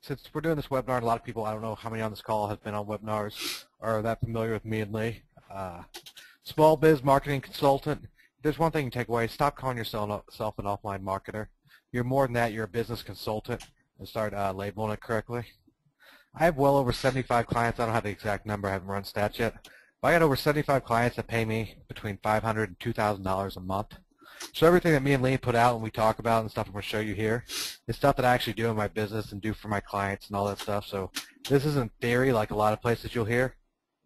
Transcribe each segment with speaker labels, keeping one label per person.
Speaker 1: since we're doing this webinar, a lot of people, I don't know how many on this call have been on webinars or are that familiar with me and Lee. Small biz marketing consultant. There's one thing you take away. Stop calling yourself an offline marketer. You're more than that. You're a business consultant, and start labeling it correctly. I have well over 75 clients. I don't have the exact number. I haven't run stats yet. But I got over 75 clients that pay me between $500 and $2,000 a month. So everything that me and Lee put out and we talk about and stuff I'm going to show you here is stuff that I actually do in my business and do for my clients and all that stuff. So this isn't theory like a lot of places you'll hear.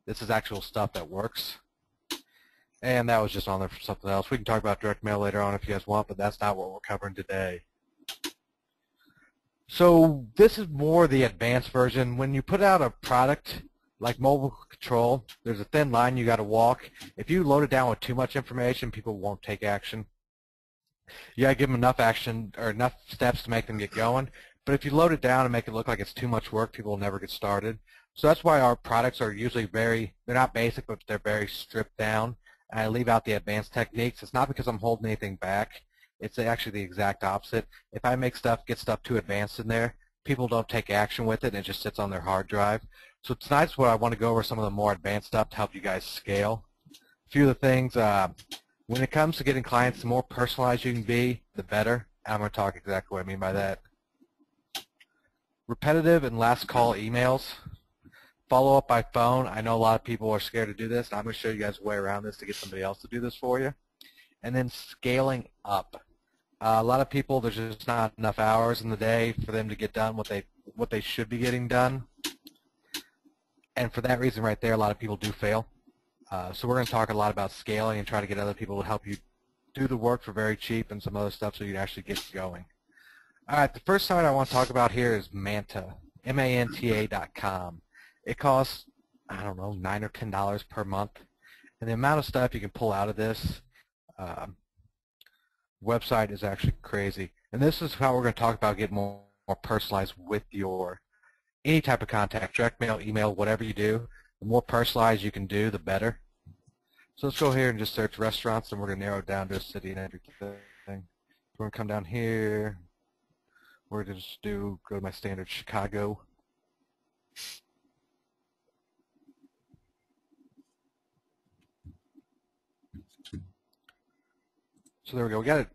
Speaker 1: This is actual stuff that works. And that was just on there for something else. We can talk about direct mail later on if you guys want, but that's not what we're covering today. So this is more the advanced version. When you put out a product like mobile control, there's a thin line you got to walk. If you load it down with too much information, people won't take action. You got to give them enough action or enough steps to make them get going. But if you load it down and make it look like it's too much work, people will never get started. So that's why our products are usually they're not basic, but they're very stripped down. And I leave out the advanced techniques. It's not because I'm holding anything back. It's actually the exact opposite. If I get stuff too advanced in there, people don't take action with it, and it just sits on their hard drive. So tonight's what I want to go over some of the more advanced stuff to help you guys scale. A few of the things, when it comes to getting clients, the more personalized you can be, the better. I'm going to talk exactly what I mean by that. Repetitive and last call emails. Follow up by phone. I know a lot of people are scared to do this, and I'm going to show you guys a way around this to get somebody else to do this for you. And then scaling up. A lot of people, there's just not enough hours in the day for them to get done what they should be getting done. And for that reason right there, a lot of people do fail. So we're going to talk a lot about scaling and try to get other people to help you do the work for very cheap and some other stuff so you can actually get going. All right, the first site I want to talk about here is Manta, MANTA.com. It costs, I don't know, $9 or $10 per month. And the amount of stuff you can pull out of this website is actually crazy. And this is how we're going to talk about getting more personalized with your any type of contact, direct mail, email, whatever you do. The more personalized you can do, the better. So let's go here and just search restaurants, and we're going to narrow it down to a city and everything. We're going to come down here. We're going to just go to my standard Chicago. So there we go. We got it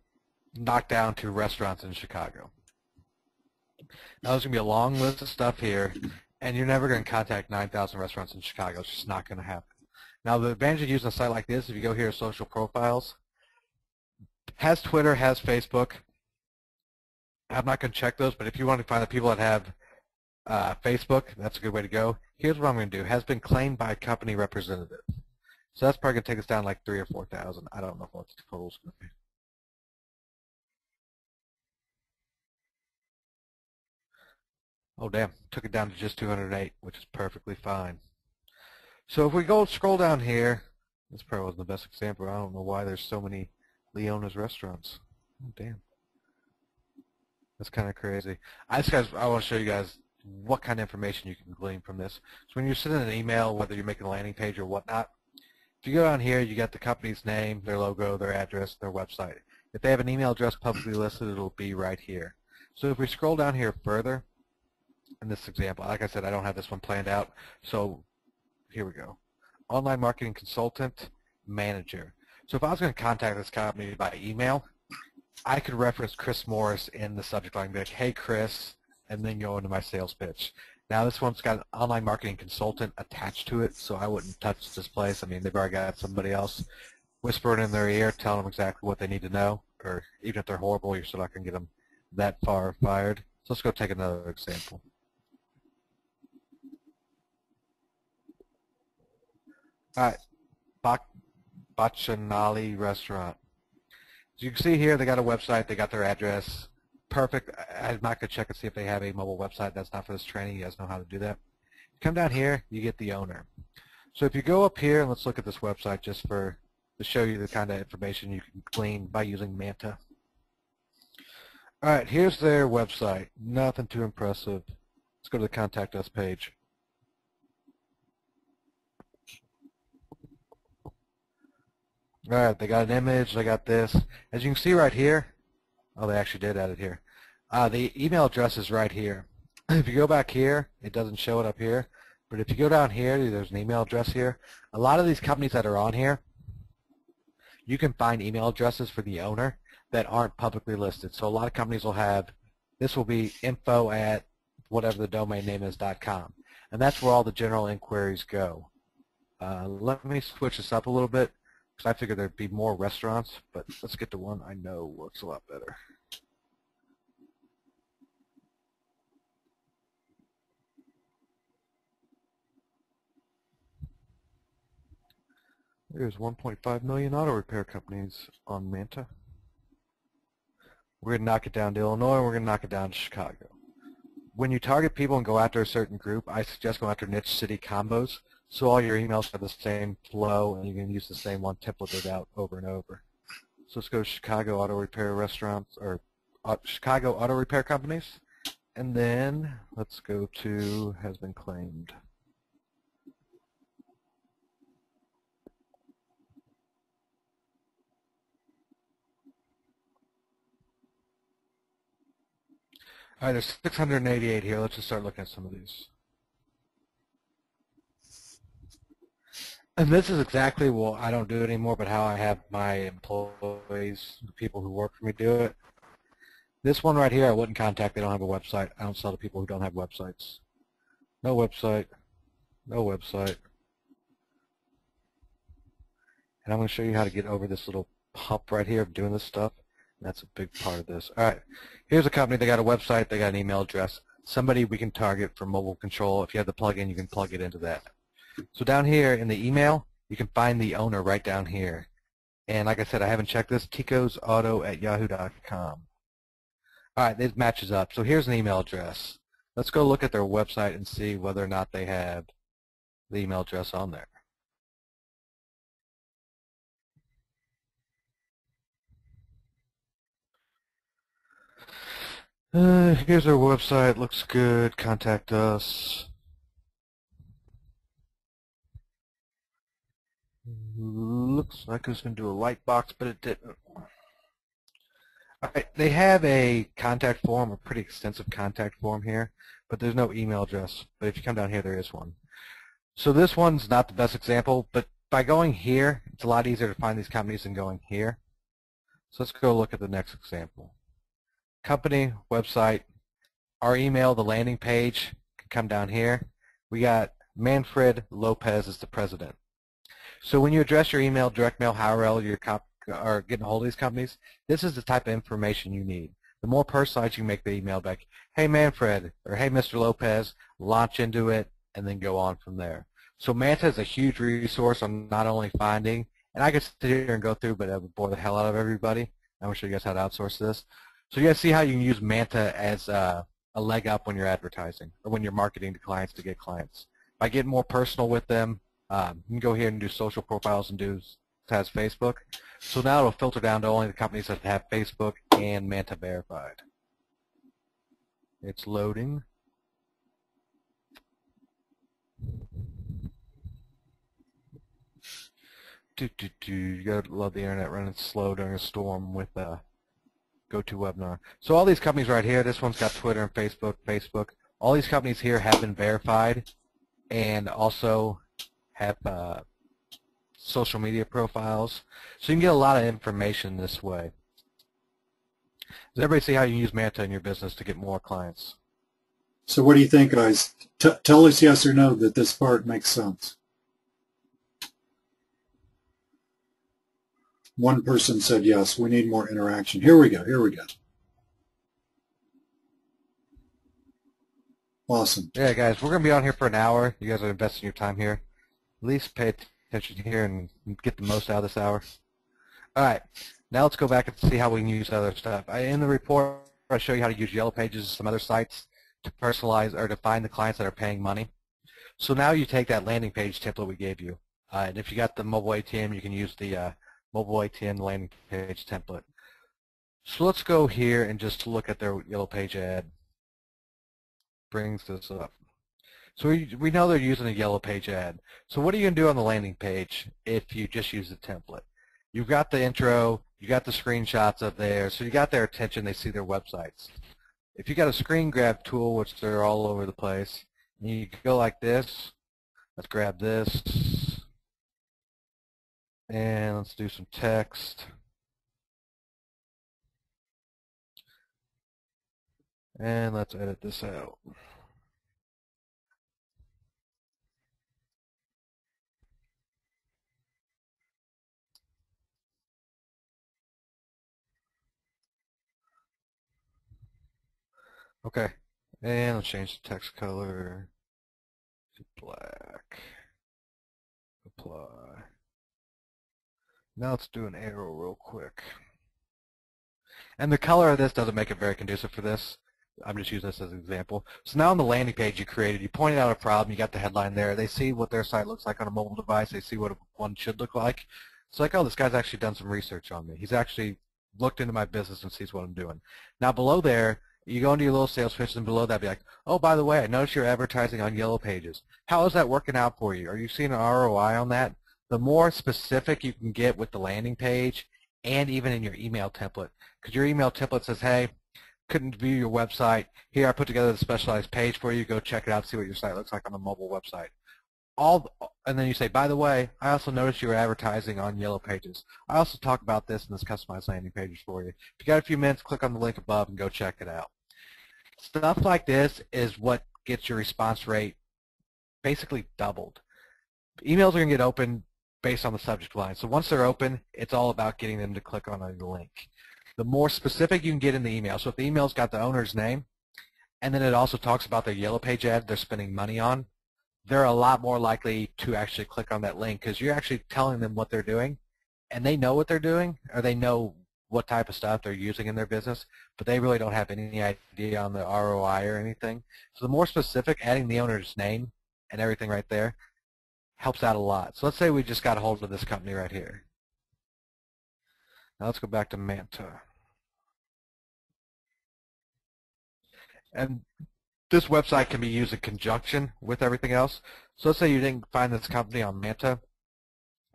Speaker 1: knocked down to restaurants in Chicago. Now there's going to be a long list of stuff here, and you're never going to contact 9,000 restaurants in Chicago. It's just not going to happen. Now the advantage of using a site like this, if you go here to social profiles, has Twitter, has Facebook. I'm not going to check those, but if you want to find the people that have Facebook, that's a good way to go. Here's what I'm going to do. Has been claimed by a company representative. So that's probably going to take us down like 3,000 or 4,000. I don't know what the total is going to be. Oh, damn. Took it down to just 208, which is perfectly fine. So if we go scroll down here, this probably wasn't the best example. I don't know why there's so many Leona's restaurants. Oh, damn. That's kind of crazy. I want to show you guys what kind of information you can glean from this. So when you're sending an email, whether you're making a landing page or whatnot, if you go down here, you got the company's name, their logo, their address, their website. If they have an email address publicly listed, it'll be right here. So if we scroll down here further, in this example, like I said, I don't have this one planned out, so here we go. Online marketing consultant, manager. So if I was going to contact this company by email, I could reference Chris Morris in the subject line and be like, hey Chris, and then go into my sales pitch. Now this one's got an online marketing consultant attached to it, so I wouldn't touch this place. I mean, they've already got somebody else whispering in their ear, telling them exactly what they need to know, or even if they're horrible, you're still not going to get them that far fired. So let's go take another example. All right, Bacchanali Restaurant. So you can see here they got a website, they got their address. Perfect. I'm not going to check and see if they have a mobile website. That's not for this training. You guys know how to do that. Come down here, you get the owner. So if you go up here, and let's look at this website just to show you the kind of information you can glean by using Manta. All right, here's their website. Nothing too impressive. Let's go to the Contact Us page. All right, they got an image, they got this. As you can see right here, oh, they actually did add it here. The email address is right here. If you go back here, it doesn't show it up here. But if you go down here, there's an email address here. A lot of these companies that are on here, you can find email addresses for the owner that aren't publicly listed. So a lot of companies will have, this will be info at whatever the domain name is .com. And that's where all the general inquiries go. Let me switch this up a little bit because I figured there'd be more restaurants, but let's get to one I know works a lot better. There's 1.5 million auto repair companies on Manta. We're going to knock it down to Illinois, and we're going to knock it down to Chicago. When you target people and go after a certain group, I suggest going after niche city combos, so all your emails have the same flow, and you can use the same one templated out over and over. So let's go to Chicago auto repair restaurants, or Chicago auto repair companies, and then let's go to has been claimed. All right, there's 688 here. Let's just start looking at some of these. And this is exactly, well, I don't do it anymore, but how I have my employees, the people who work for me, do it. This one right here, I wouldn't contact. They don't have a website. I don't sell to people who don't have websites. No website. No website. And I'm going to show you how to get over this little hump right here of doing this stuff. That's a big part of this. All right, here's a company. They got a website. They got an email address. Somebody we can target for mobile control. If you have the plugin, you can plug it into that. So down here in the email, you can find the owner right down here. And like I said, I haven't checked this, ticosauto@yahoo.com. All right, this matches up. So here's an email address. Let's go look at their website and see whether or not they have the email address on there. Here's our website. Looks good. Contact us. Looks like it was going to do a light box, but it didn't. All right, they have a contact form, a pretty extensive contact form here, but there's no email address. But if you come down here, there is one. So this one's not the best example, but by going here, it's a lot easier to find these companies than going here. So let's go look at the next example. Company, website, our email, the landing page can come down here. We got Manfred Lopez as the president. So when you address your email, direct mail, however you're getting a hold of these companies, this is the type of information you need. The more personalized you make the email back, hey Manfred, or hey Mr. Lopez, launch into it, and then go on from there. So Manta is a huge resource on not only finding, and I could sit here and go through, but that would bore the hell out of everybody. I'm going to show you guys how to outsource this. So you guys see how you can use Manta as a leg up when you're advertising or when you're marketing to clients to get clients. By getting more personal with them, you can go here and do social profiles and has Facebook. So now it'll filter down to only the companies that have Facebook and Manta verified. It's loading. You gotta love the internet running slow during a storm with GoToWebinar. So all these companies right here, this one's got Twitter and Facebook. All these companies here have been verified and also have social media profiles. So you can get a lot of information this way. Does everybody see how you can use Manta in your business to get more clients?
Speaker 2: So what do you think, guys? Tell us yes or no that this part makes sense. One person said yes. We need more interaction. Here we go. Here we go. Awesome.
Speaker 1: Yeah, guys, we're going to be on here for an hour. You guys are investing your time here. At least pay attention here and get the most out of this hour. All right. Now let's go back and see how we can use other stuff. In the report, I show you how to use Yellow Pages and some other sites to personalize or to find the clients that are paying money. So now you take that landing page template we gave you. And if you got the mobile ATM, you can use the mobile ATM landing page template. So let's go here and just look at their Yellow Page ad. Brings this up. So we know they're using a Yellow Page ad. So what are you going to do on the landing page if you just use the template? You've got the intro, you got the screenshots of there, so you got their attention, they see their websites. if you got a screen grab tool, which they're all over the place, and you go like this, let's grab this, and let's do some text, and let's edit this out. Okay, and let's change the text color to black. Apply. Now let's do an arrow real quick. And the color of this doesn't make it very conducive for this. I'm just using this as an example. So now on the landing page you created, you pointed out a problem, you got the headline there. They see what their site looks like on a mobile device. They see what one should look like. It's like, oh, this guy's actually done some research on me. He's actually looked into my business and sees what I'm doing. Now below there, you go into your little sales pitch, and below that be like, oh, by the way, I noticed you're advertising on Yellow Pages. How is that working out for you? Are you seeing an ROI on that? The more specific you can get with the landing page and even in your email template, because your email template says, hey, couldn't view your website. Here, I put together the specialized page for you. Go check it out, see what your site looks like on a mobile website. And then you say, by the way, I also noticed you were advertising on Yellow Pages. I also talk about this in this customized landing pages for you. If you got a few minutes, click on the link above and go check it out. Stuff like this is what gets your response rate basically doubled. Emails are going to get open based on the subject line. So once they're open, it's all about getting them to click on the link. The more specific you can get in the email, so if the email's got the owner's name, and then it also talks about their Yellow Page ad they're spending money on, they're a lot more likely to actually click on that link because you're actually telling them what they're doing, and they know what they're doing, or they know what type of stuff they're using in their business, but they really don't have any idea on the ROI or anything. So the more specific, adding the owner's name and everything right there helps out a lot. So let's say we just got a hold of this company right here. Now let's go back to Manta. And this website can be used in conjunction with everything else. So let's say you didn't find this company on Manta,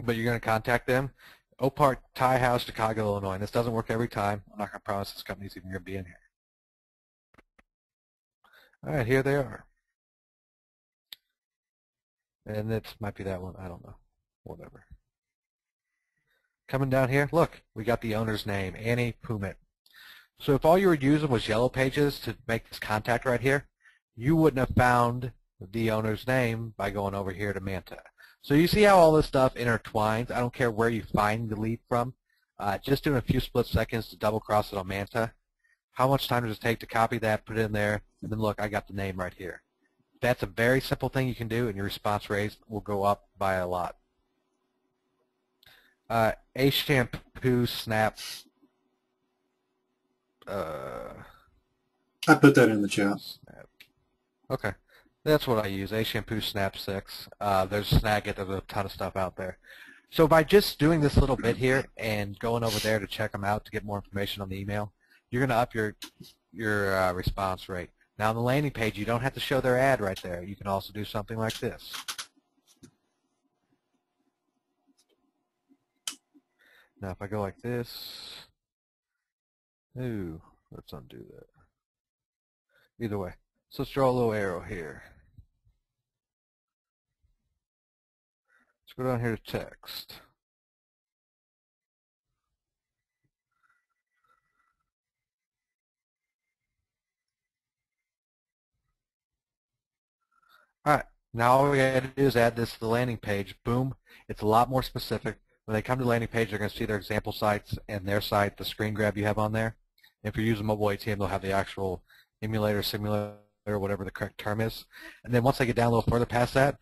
Speaker 1: but you're going to contact them. Opart Tie House, Chicago, Illinois. And this doesn't work every time. I'm not going to promise this company's even going to be in here. All right, here they are. And it might be that one. I don't know. Whatever. Coming down here, look, we got the owner's name, Annie Pumet. So if all you were using was Yellow Pages to make this contact right here, you wouldn't have found the owner's name by going over here to Manta. So you see how all this stuff intertwines. I don't care where you find the lead from. Just doing a few split seconds to double cross it on Manta. How much time does it take to copy that, put it in there, and then look, I got the name right here. That's a very simple thing you can do, and your response rates will go up by a lot. A shampoo snap.
Speaker 2: I put that in the chat.
Speaker 1: Snap. Okay, that's what I use. A shampoo snap 6. There's Snagit. There's a ton of stuff out there. So by just doing this little bit here and going over there to check them out to get more information on the email, you're going to up your response rate. Now on the landing page, you don't have to show their ad right there. You can also do something like this. Now if I go like this, ooh, let's undo that. Either way, so let's draw a little arrow here. Let's go down here to text. All right, now all we got to do is add this to the landing page. Boom, it's a lot more specific. When they come to the landing page, they're going to see their example sites and their site, the screen grab you have on there. If you're using mobile ATM, they'll have the actual emulator, simulator, whatever the correct term is. And then once they get down a little further past that,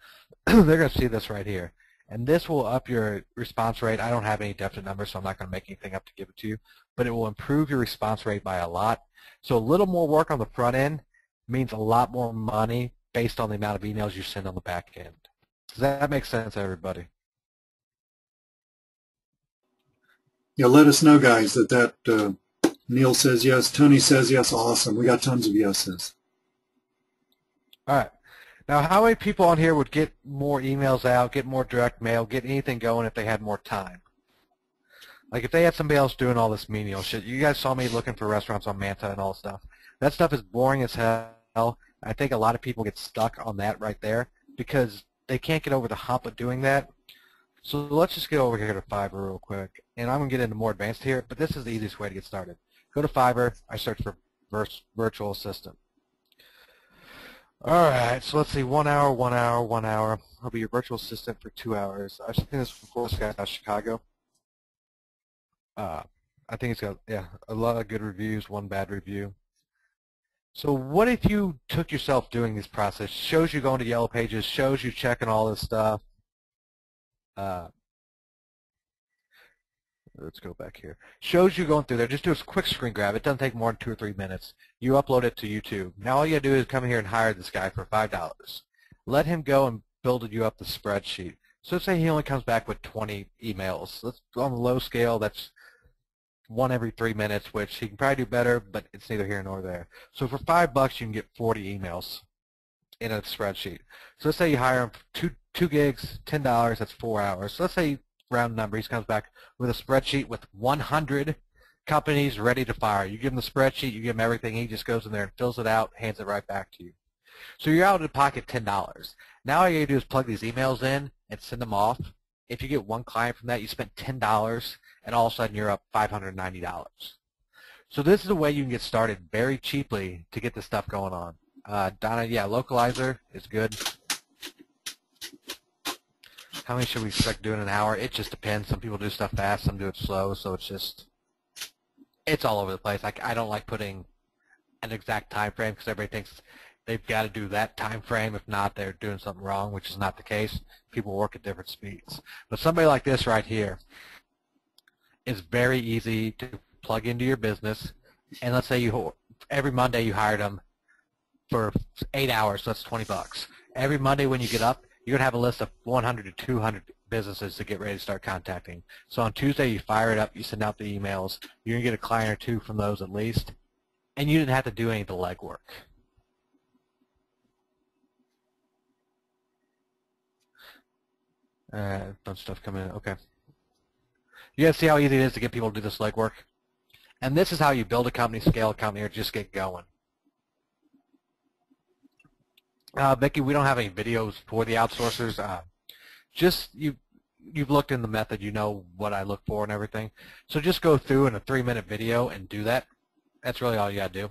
Speaker 1: they're going to see this right here. And this will up your response rate. I don't have any definite numbers, so I'm not going to make anything up to give it to you. But it will improve your response rate by a lot. So a little more work on the front end means a lot more money based on the amount of emails you send on the back end. Does that make sense, everybody?
Speaker 2: Yeah, let us know, guys, that Neil says yes, Tony says yes, awesome. We got tons of yeses.
Speaker 1: All right. Now, how many people on here would get more emails out, get more direct mail, get anything going if they had more time? Like if they had somebody else doing all this menial shit. You guys saw me looking for restaurants on Manta and all this stuff. That stuff is boring as hell. I think a lot of people get stuck on that right there because they can't get over the hump of doing that. So let's just get over here to Fiverr real quick. And I'm going to get into more advanced here, but this is the easiest way to get started. Go to Fiverr. I search for virtual assistant. All right, so let's see, 1 hour, 1 hour, 1 hour. I'll be your virtual assistant for 2 hours. I've seen this before. This guy's out of Chicago. I think it's got, yeah, a lot of good reviews, one bad review. So what if you took yourself doing this process? Shows you going to Yellow Pages, shows you checking all this stuff. Let's go back here. Shows you going through there. Just do a quick screen grab. It doesn't take more than 2 or 3 minutes. You upload it to YouTube. Now all you gotta do is come here and hire this guy for $5. Let him go and build you up the spreadsheet. So say he only comes back with 20 emails. Let's on the low scale. That's 1 every 3 minutes, which he can probably do better, but it's neither here nor there. So for $5, you can get 40 emails in a spreadsheet. So let's say you hire him for two gigs, $10. That's 4 hours. So let's say round number, he comes back with a spreadsheet with 100 companies ready to fire. You give him the spreadsheet, you give him everything, he just goes in there and fills it out, hands it right back to you. So you're out of pocket $10. Now all you gotta do is plug these emails in and send them off. If you get one client from that, you spent $10, and all of a sudden you're up $590. So this is a way you can get started very cheaply to get this stuff going on. Donna, yeah, localizer is good. How many should we expect doing an hour? It just depends. Some people do stuff fast, some do it slow, so it's all over the place. I don't like putting an exact time frame because everybody thinks they've got to do that time frame. If not, they're doing something wrong, which is not the case. People work at different speeds. But somebody like this right here is very easy to plug into your business. And let's say every Monday you hired them for 8 hours, so that's $20. Every Monday when you get up, you're going to have a list of 100 to 200 businesses to get ready to start contacting. So on Tuesday, you fire it up, you send out the emails. You're going to get a client or two from those at least, and you didn't have to do any of the legwork. Bunch of stuff coming in. Okay. You guys see how easy it is to get people to do this legwork? And this is how you build a company, scale a company, or just get going. Vicki, we don't have any videos for the outsourcers. Just you've looked in the method, you know what I look for and everything. So just go through in a 3-minute video and do that. That's really all you got to do.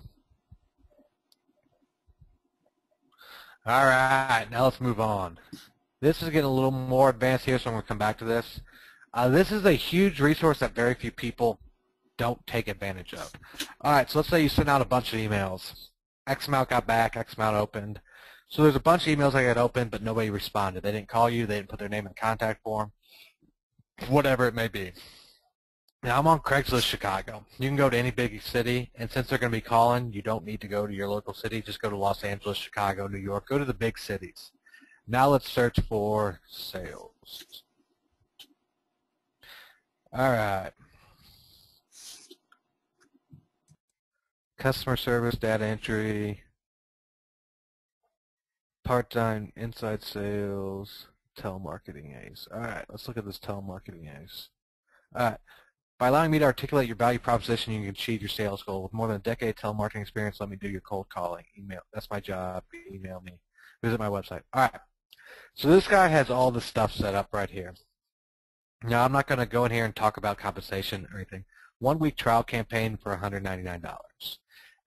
Speaker 1: All right, now let's move on. This is getting a little more advanced here, so I'm going to come back to this. This is a huge resource that very few people don't take advantage of. All right, so let's say you send out a bunch of emails. X amount got back, X amount opened. So there's a bunch of emails that got opened, but nobody responded. They didn't call you. They didn't put their name in the contact form, whatever it may be. Now, I'm on Craigslist Chicago. You can go to any big city, and since they're going to be calling, you don't need to go to your local city. Just go to Los Angeles, Chicago, New York. Go to the big cities. Now let's search for sales. All right. Customer service, data entry, part-time inside sales, telemarketing ace. All right, let's look at this telemarketing ace. All right. By allowing me to articulate your value proposition, you can achieve your sales goal. With more than a decade of telemarketing experience, let me do your cold calling. Email. That's my job. Email me. Visit my website. All right. So this guy has all this stuff set up right here. Now, I'm not going to go in here and talk about compensation or anything. 1 week trial campaign for $199.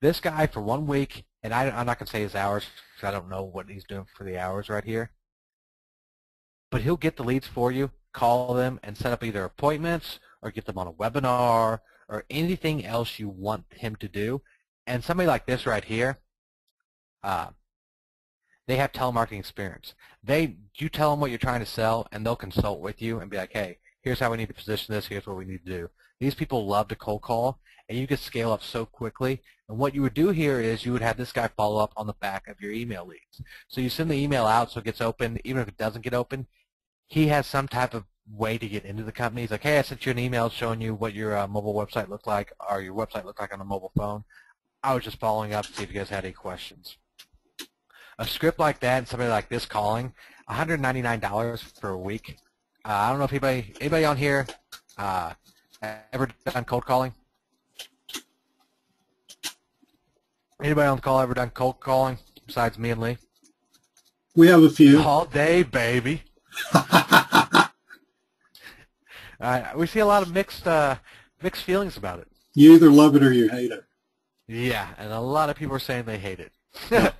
Speaker 1: This guy for 1 week, and I'm not going to say his hours because I don't know what he's doing for the hours right here, but he'll get the leads for you, call them, and set up either appointments or get them on a webinar or anything else you want him to do. And somebody like this right here, they have telemarketing experience. You tell them what you're trying to sell, and they'll consult with you and be like, hey, here's how we need to position this, here's what we need to do. These people love to cold call, and you can scale up so quickly. And what you would do here is you would have this guy follow up on the back of your email leads. So you send the email out so it gets open. Even if it doesn't get open, he has some type of way to get into the company. He's like, hey, I sent you an email showing you what your mobile website looked like, or your website looked like on a mobile phone. I was just following up to see if you guys had any questions. A script like that and somebody like this calling, $199 for a week. I don't know if anybody on here ever done cold calling? Anybody on the call ever done cold calling besides me and Lee?
Speaker 2: We have a few.
Speaker 1: All day, baby. We see a lot of mixed feelings about it.
Speaker 2: You either love it or you hate it.
Speaker 1: Yeah, and a lot of people are saying they hate it.
Speaker 2: Yeah.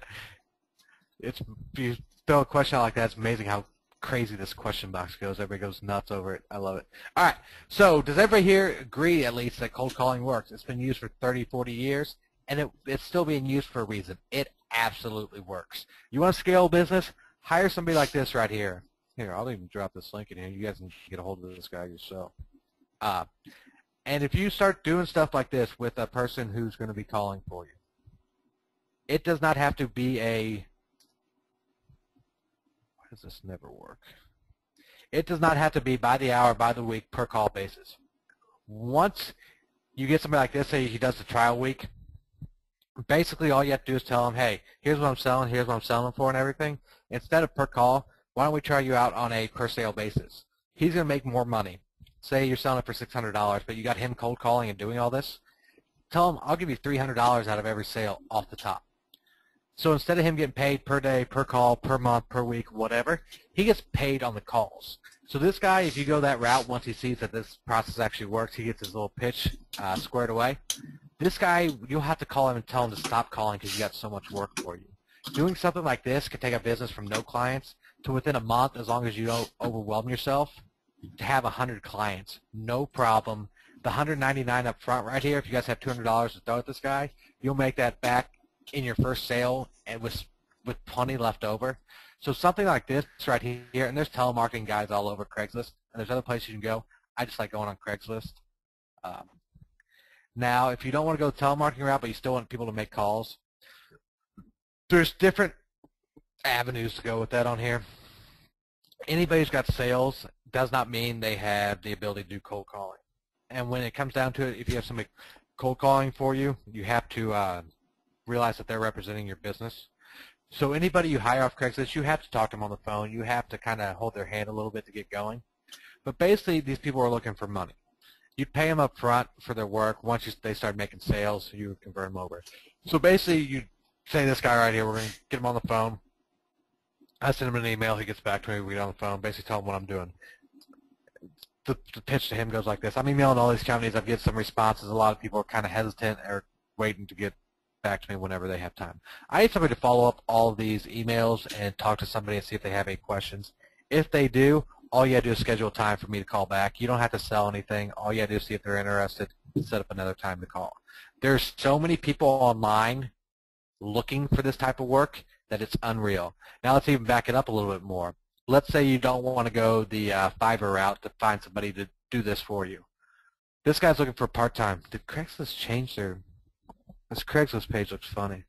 Speaker 1: If you throw a question out like that, it's amazing how crazy this question box goes. Everybody goes nuts over it. I love it. All right, so does everybody here agree at least that cold calling works? It's been used for 30, 40 years, and it's still being used for a reason. It absolutely works. You want to scale a business? Hire somebody like this right here. Here, I'll even drop this link in here. You guys can get a hold of this guy yourself. And if you start doing stuff like this with a person who's going to be calling for you, it does not have to be why does this never work? It does not have to be by the hour, by the week, per call basis. Once you get somebody like this, say he does the trial week, basically all you have to do is tell him, hey, here's what I'm selling, here's what I'm selling for and everything. Instead of per call, why don't we try you out on a per sale basis? He's going to make more money. Say you're selling it for $600, but you got him cold calling and doing all this. Tell him, I'll give you $300 out of every sale off the top. So instead of him getting paid per day, per call, per month, per week, whatever, he gets paid on the calls. So this guy, if you go that route, once he sees that this process actually works, he gets his little pitch squared away. This guy, you'll have to call him and tell him to stop calling because you got so much work for you. Doing something like this could take a business from no clients to within a month, as long as you don't overwhelm yourself, to have 100 clients. No problem. The $199 up front right here, if you guys have $200 to throw at this guy, you'll make that back in your first sale and with plenty left over. So something like this right here, and there's telemarketing guys all over Craigslist, and there's other places you can go. I just like going on Craigslist. Now, if you don't want to go the telemarketing route, but you still want people to make calls, there's different avenues to go with that on here. Anybody who's got sales does not mean they have the ability to do cold calling. And when it comes down to it, if you have somebody cold calling for you, you have to realize that they're representing your business. So anybody you hire off Craigslist, you have to talk to them on the phone. You have to kind of hold their hand a little bit to get going. But basically, these people are looking for money. You pay them up front for their work. Once they start making sales, you convert them over. So basically, you say this guy right here, we're going to get him on the phone. I send him an email. He gets back to me. We get on the phone, basically tell him what I'm doing. The pitch to him goes like this. I'm emailing all these companies. I've get some responses. A lot of people are kind of hesitant or waiting to get back to me whenever they have time. I need somebody to follow up all of these emails and talk to somebody and see if they have any questions. If they do, all you have to do is schedule time for me to call back. You don't have to sell anything. All you have to do is see if they're interested and set up another time to call. There's so many people online looking for this type of work that it's unreal. Now let's even back it up a little bit more. Let's say you don't want to go the Fiverr route to find somebody to do this for you. This guy's looking for part-time. Did Craigslist change their... This Craigslist page looks funny.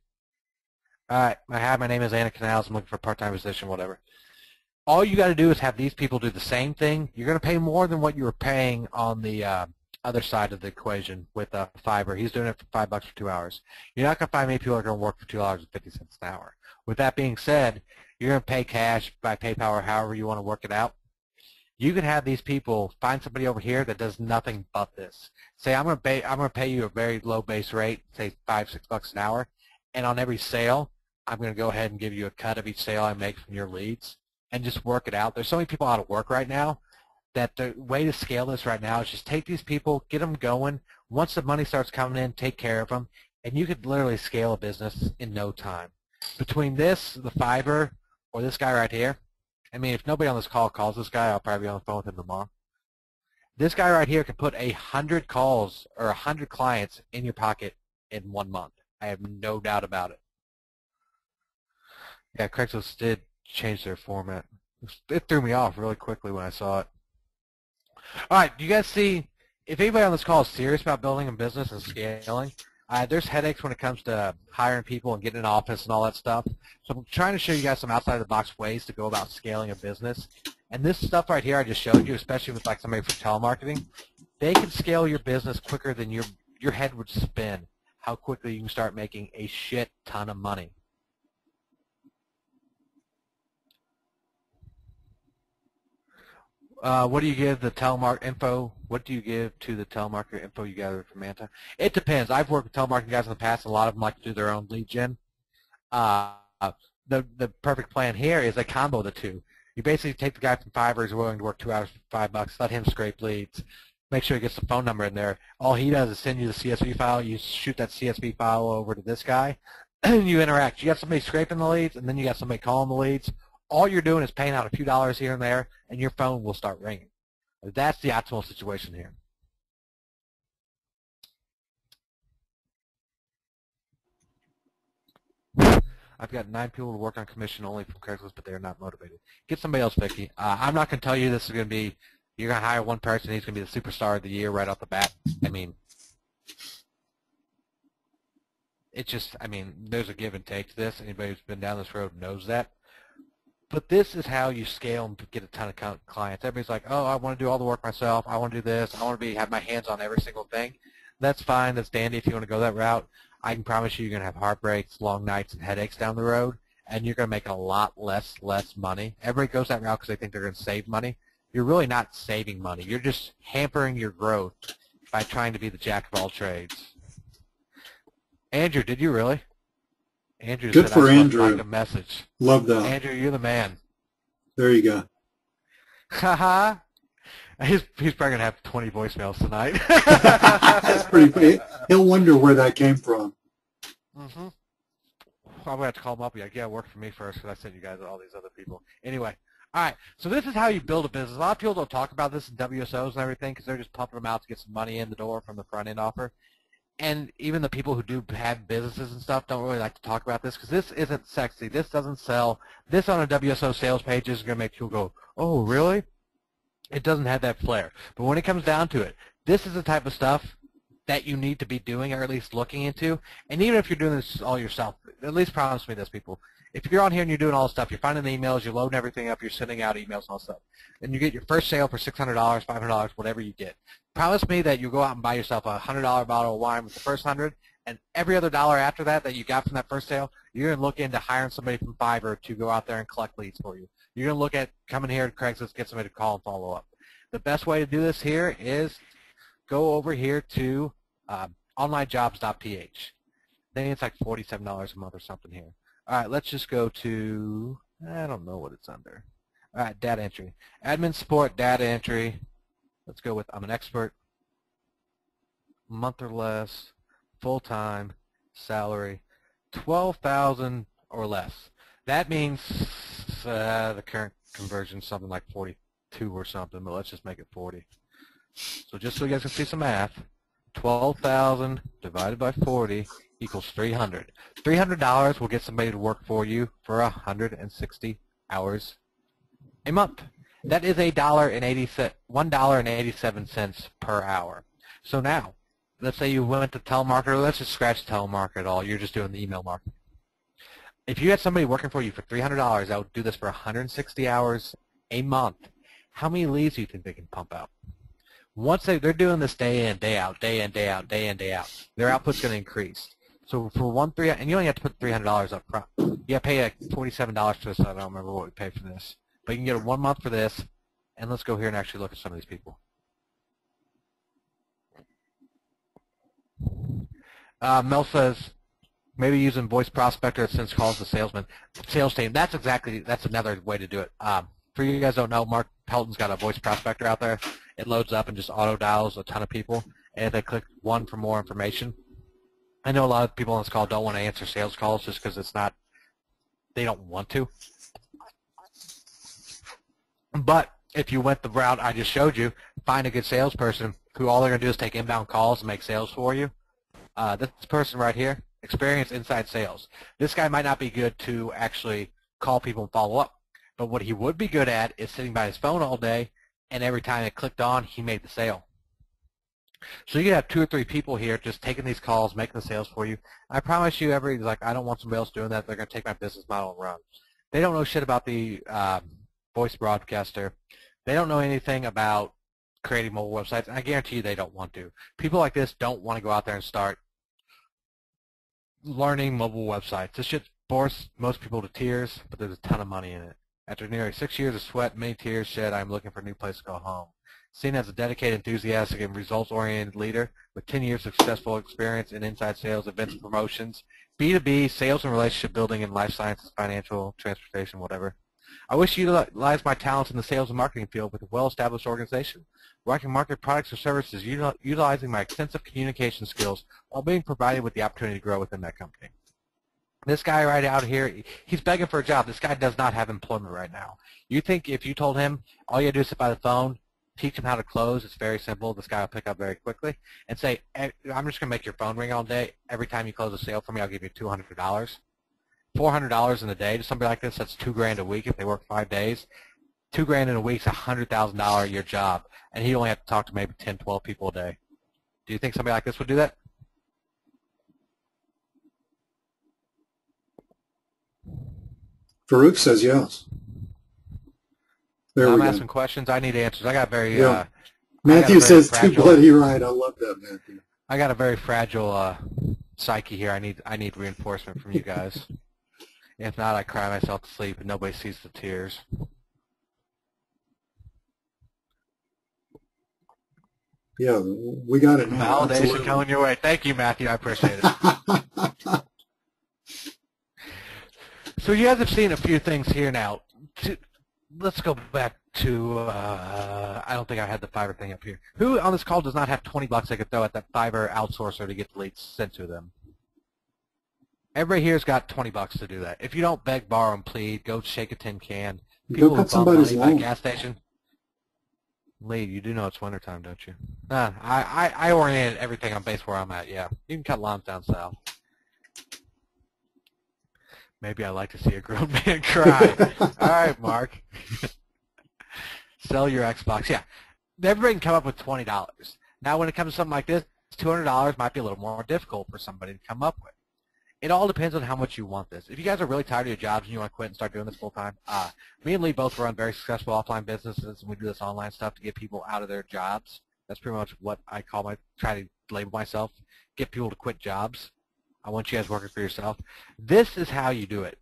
Speaker 1: All right, my name is Anna Canals. I'm looking for a part-time position, whatever. All you got to do is have these people do the same thing. You're going to pay more than what you were paying on the other side of the equation with Fiverr. He's doing it for $5 for 2 hours. You're not going to find many people that are going to work for $2.50 an hour. With that being said, you're going to pay cash by PayPal or however you want to work it out. You can have these people find somebody over here that does nothing but this. Say I'm going to pay you a very low base rate, say $5, $6 an hour, and on every sale, I'm going to go ahead and give you a cut of each sale I make from your leads, and just work it out. There's so many people out of work right now that the way to scale this right now is just take these people, get them going. Once the money starts coming in, take care of them, and you could literally scale a business in no time. Between this, the Fiverr, or this guy right here, I mean, if nobody on this call calls this guy, I'll probably be on the phone with him tomorrow. This guy right here can put 100 calls or 100 clients in your pocket in 1 month. I have no doubt about it. Yeah, Craigslist did change their format. It threw me off really quickly when I saw it. All right, do you guys see, if anybody on this call is serious about building a business and scaling, there's headaches when it comes to hiring people and getting an office and all that stuff. So I'm trying to show you guys some outside-the-box ways to go about scaling a business. And this stuff right here I just showed you, especially with like somebody from telemarketing, they can scale your business quicker than your head would spin, how quickly you can start making a shit ton of money. What do you give the telemark info? What do you give to the telemarketer info you gather from Manta? It depends. I've worked with telemarketing guys in the past, and a lot of them like to do their own lead gen. Uh, the perfect plan here is a combo of the two. You basically take the guy from Fiverr who's willing to work 2 hours for $5, let him scrape leads, make sure he gets the phone number in there. All he does is send you the CSV file. You shoot that CSV file over to this guy, and you interact. You got somebody scraping the leads, and then you got somebody calling the leads. All you're doing is paying out a few dollars here and there, and your phone will start ringing. That's the optimal situation here. I've got 9 people to work on commission only from Craigslist, but they're not motivated. Get somebody else, Vicky. I'm not going to tell you this is going to be, you're going to hire one person, he's going to be the superstar of the year right off the bat. I mean, it's just, I mean, there's a give and take to this. Anybody who's been down this road knows that. But this is how you scale and get a ton of clients. Everybody's like, oh, I want to do all the work myself. I want to do this. I want to have my hands on every single thing. That's fine. That's dandy if you want to go that route. I can promise you're going to have heartbreaks, long nights, and headaches down the road, and you're going to make a lot less money. Everybody goes that route because they think they're going to save money. You're really not saving money. You're just hampering your growth by trying to be the jack of all trades. Andrew, did you really? Andrew
Speaker 2: Good
Speaker 1: said
Speaker 2: for
Speaker 1: I
Speaker 2: Andrew.
Speaker 1: like a message.
Speaker 2: Love that.
Speaker 1: Andrew, you're the man.
Speaker 2: There you go.
Speaker 1: Haha. He's probably going to have 20 voicemails tonight.
Speaker 2: That's pretty funny. He'll wonder where that came from.
Speaker 1: Mm-hmm. I'm going to have to call him up. Yeah, work for me first because I sent you guys all these other people. Anyway, all right, so this is how you build a business. A lot of people don't talk about this in WSOs and everything because they're just pumping them out to get some money in the door from the front-end offer. And even the people who do have businesses and stuff don't really like to talk about this because this isn't sexy. This doesn't sell. This on a WSO sales page is going to make people go, oh, really? It doesn't have that flair. But when it comes down to it, this is the type of stuff that you need to be doing or at least looking into. And even if you're doing this all yourself, at least promise me this, people. If you're on here and you're doing all this stuff, you're finding the emails, you're loading everything up, you're sending out emails and all stuff, and you get your first sale for $600, $500, whatever you get. Promise me that you go out and buy yourself a $100 bottle of wine with the first 100, and every other dollar after that you got from that first sale, you're going to look into hiring somebody from Fiverr to go out there and collect leads for you. You're going to look at coming here to Craigslist, get somebody to call and follow up. The best way to do this here is go over here to onlinejobs.ph. I think it's like $47 a month or something here. All right, let's just go to, I don't know what it's under. All right, data entry. Admin support, data entry. Let's go with I'm an expert, month or less, full-time, salary, $12,000 or less. That means the current conversion is something like 42 or something, but let's just make it 40. So just so you guys can see some math, 12,000 divided by 40 equals 300. $300 will get somebody to work for you for 160 hours a month. That is $1.87 per hour. So now, let's say you went to telemarketer. Let's just scratch telemarketer at all. You're just doing the email marketing. If you had somebody working for you for $300 that would do this for 160 hours a month, how many leads do you think they can pump out? Once they're doing this day in, day out, day in, day out, day in, day out, their output's going to increase. So for and you only have to put $300 up front. You got to pay like $47 for this. I don't remember what we paid for this. But you can get a 1 month for this, and let's go here and actually look at some of these people. Mel says, maybe using voice prospector since calls the salesman. Sales team, that's another way to do it. For you guys don't know, Mark Pelton's got a voice prospector out there. It loads up and just auto dials a ton of people, and if they click 1 for more information. I know a lot of people on this call don't want to answer sales calls just because they don't want to. But if you went the route I just showed you, find a good salesperson who all they're going to do is take inbound calls and make sales for you. This person right here, experienced inside sales. This guy might not be good to actually call people and follow up, but what he would be good at is sitting by his phone all day, and every time it clicked on, he made the sale. So you could have 2 or 3 people here just taking these calls, making the sales for you. I promise you, everybody's like, I don't want somebody else doing that. They're going to take my business model and run. They don't know shit about the voice broadcaster. They don't know anything about creating mobile websites, and I guarantee you they don't want to. People like this don't want to go out there and start learning mobile websites. This shit bores most people to tears, but there's a ton of money in it. After nearly 6 years of sweat and many tears shed, I am looking for a new place to go home. Seen as a dedicated, enthusiastic, and results-oriented leader with 10 years of successful experience in inside sales, events, and promotions, B2B, sales and relationship building in life sciences, financial, transportation, whatever. I wish to utilize my talents in the sales and marketing field with a well-established organization where I can market products or services utilizing my extensive communication skills while being provided with the opportunity to grow within that company. This guy right out here, he's begging for a job. This guy does not have employment right now. You think if you told him all you do is sit by the phone, teach him how to close, it's very simple. This guy will pick up very quickly and say, I'm just going to make your phone ring all day. Every time you close a sale for me, I'll give you $200. $400 in a day to somebody like this, that's $2,000 a week if they work 5 days. $2,000 in a week is a $100,000 a year job, and he only have to talk to maybe 10, 12 people a day. Do you think somebody like this would do that?
Speaker 2: Farouk says yes. There
Speaker 1: I'm
Speaker 2: we go.
Speaker 1: asking questions. I need answers. I got very
Speaker 2: Matthew says too bloody right. I love that, Matthew.
Speaker 1: I got a very fragile psyche here. I need reinforcement from you guys. If not, I cry myself to sleep and nobody sees the tears.
Speaker 2: Yeah, we got it now.
Speaker 1: Validation
Speaker 2: Absolutely.
Speaker 1: coming your way. Thank you, Matthew. I appreciate it. So you guys have seen a few things here now. Let's go back to, I don't think I had the Fiverr thing up here. Who on this call does not have $20 they could throw at that Fiverr outsourcer to get the leads sent to them? Everybody here's got $20 to do that. If you don't beg, borrow, and plead, go shake a tin can. People who bump money at a gas station. Lee, you do know it's wintertime, don't you? I oriented everything on base where I'm at, yeah. You can cut lawns down south. Maybe I like to see a grown man cry. All right, Mark. Sell your Xbox. Yeah. Everybody can come up with $20. Now, when it comes to something like this, $200 might be a little more difficult for somebody to come up with. It all depends on how much you want this. If you guys are really tired of your jobs and you want to quit and start doing this full time, me and Lee both run very successful offline businesses, and we do this online stuff to get people out of their jobs. That's pretty much what I try to label myself, get people to quit jobs. I want you guys working for yourself. This is how you do it.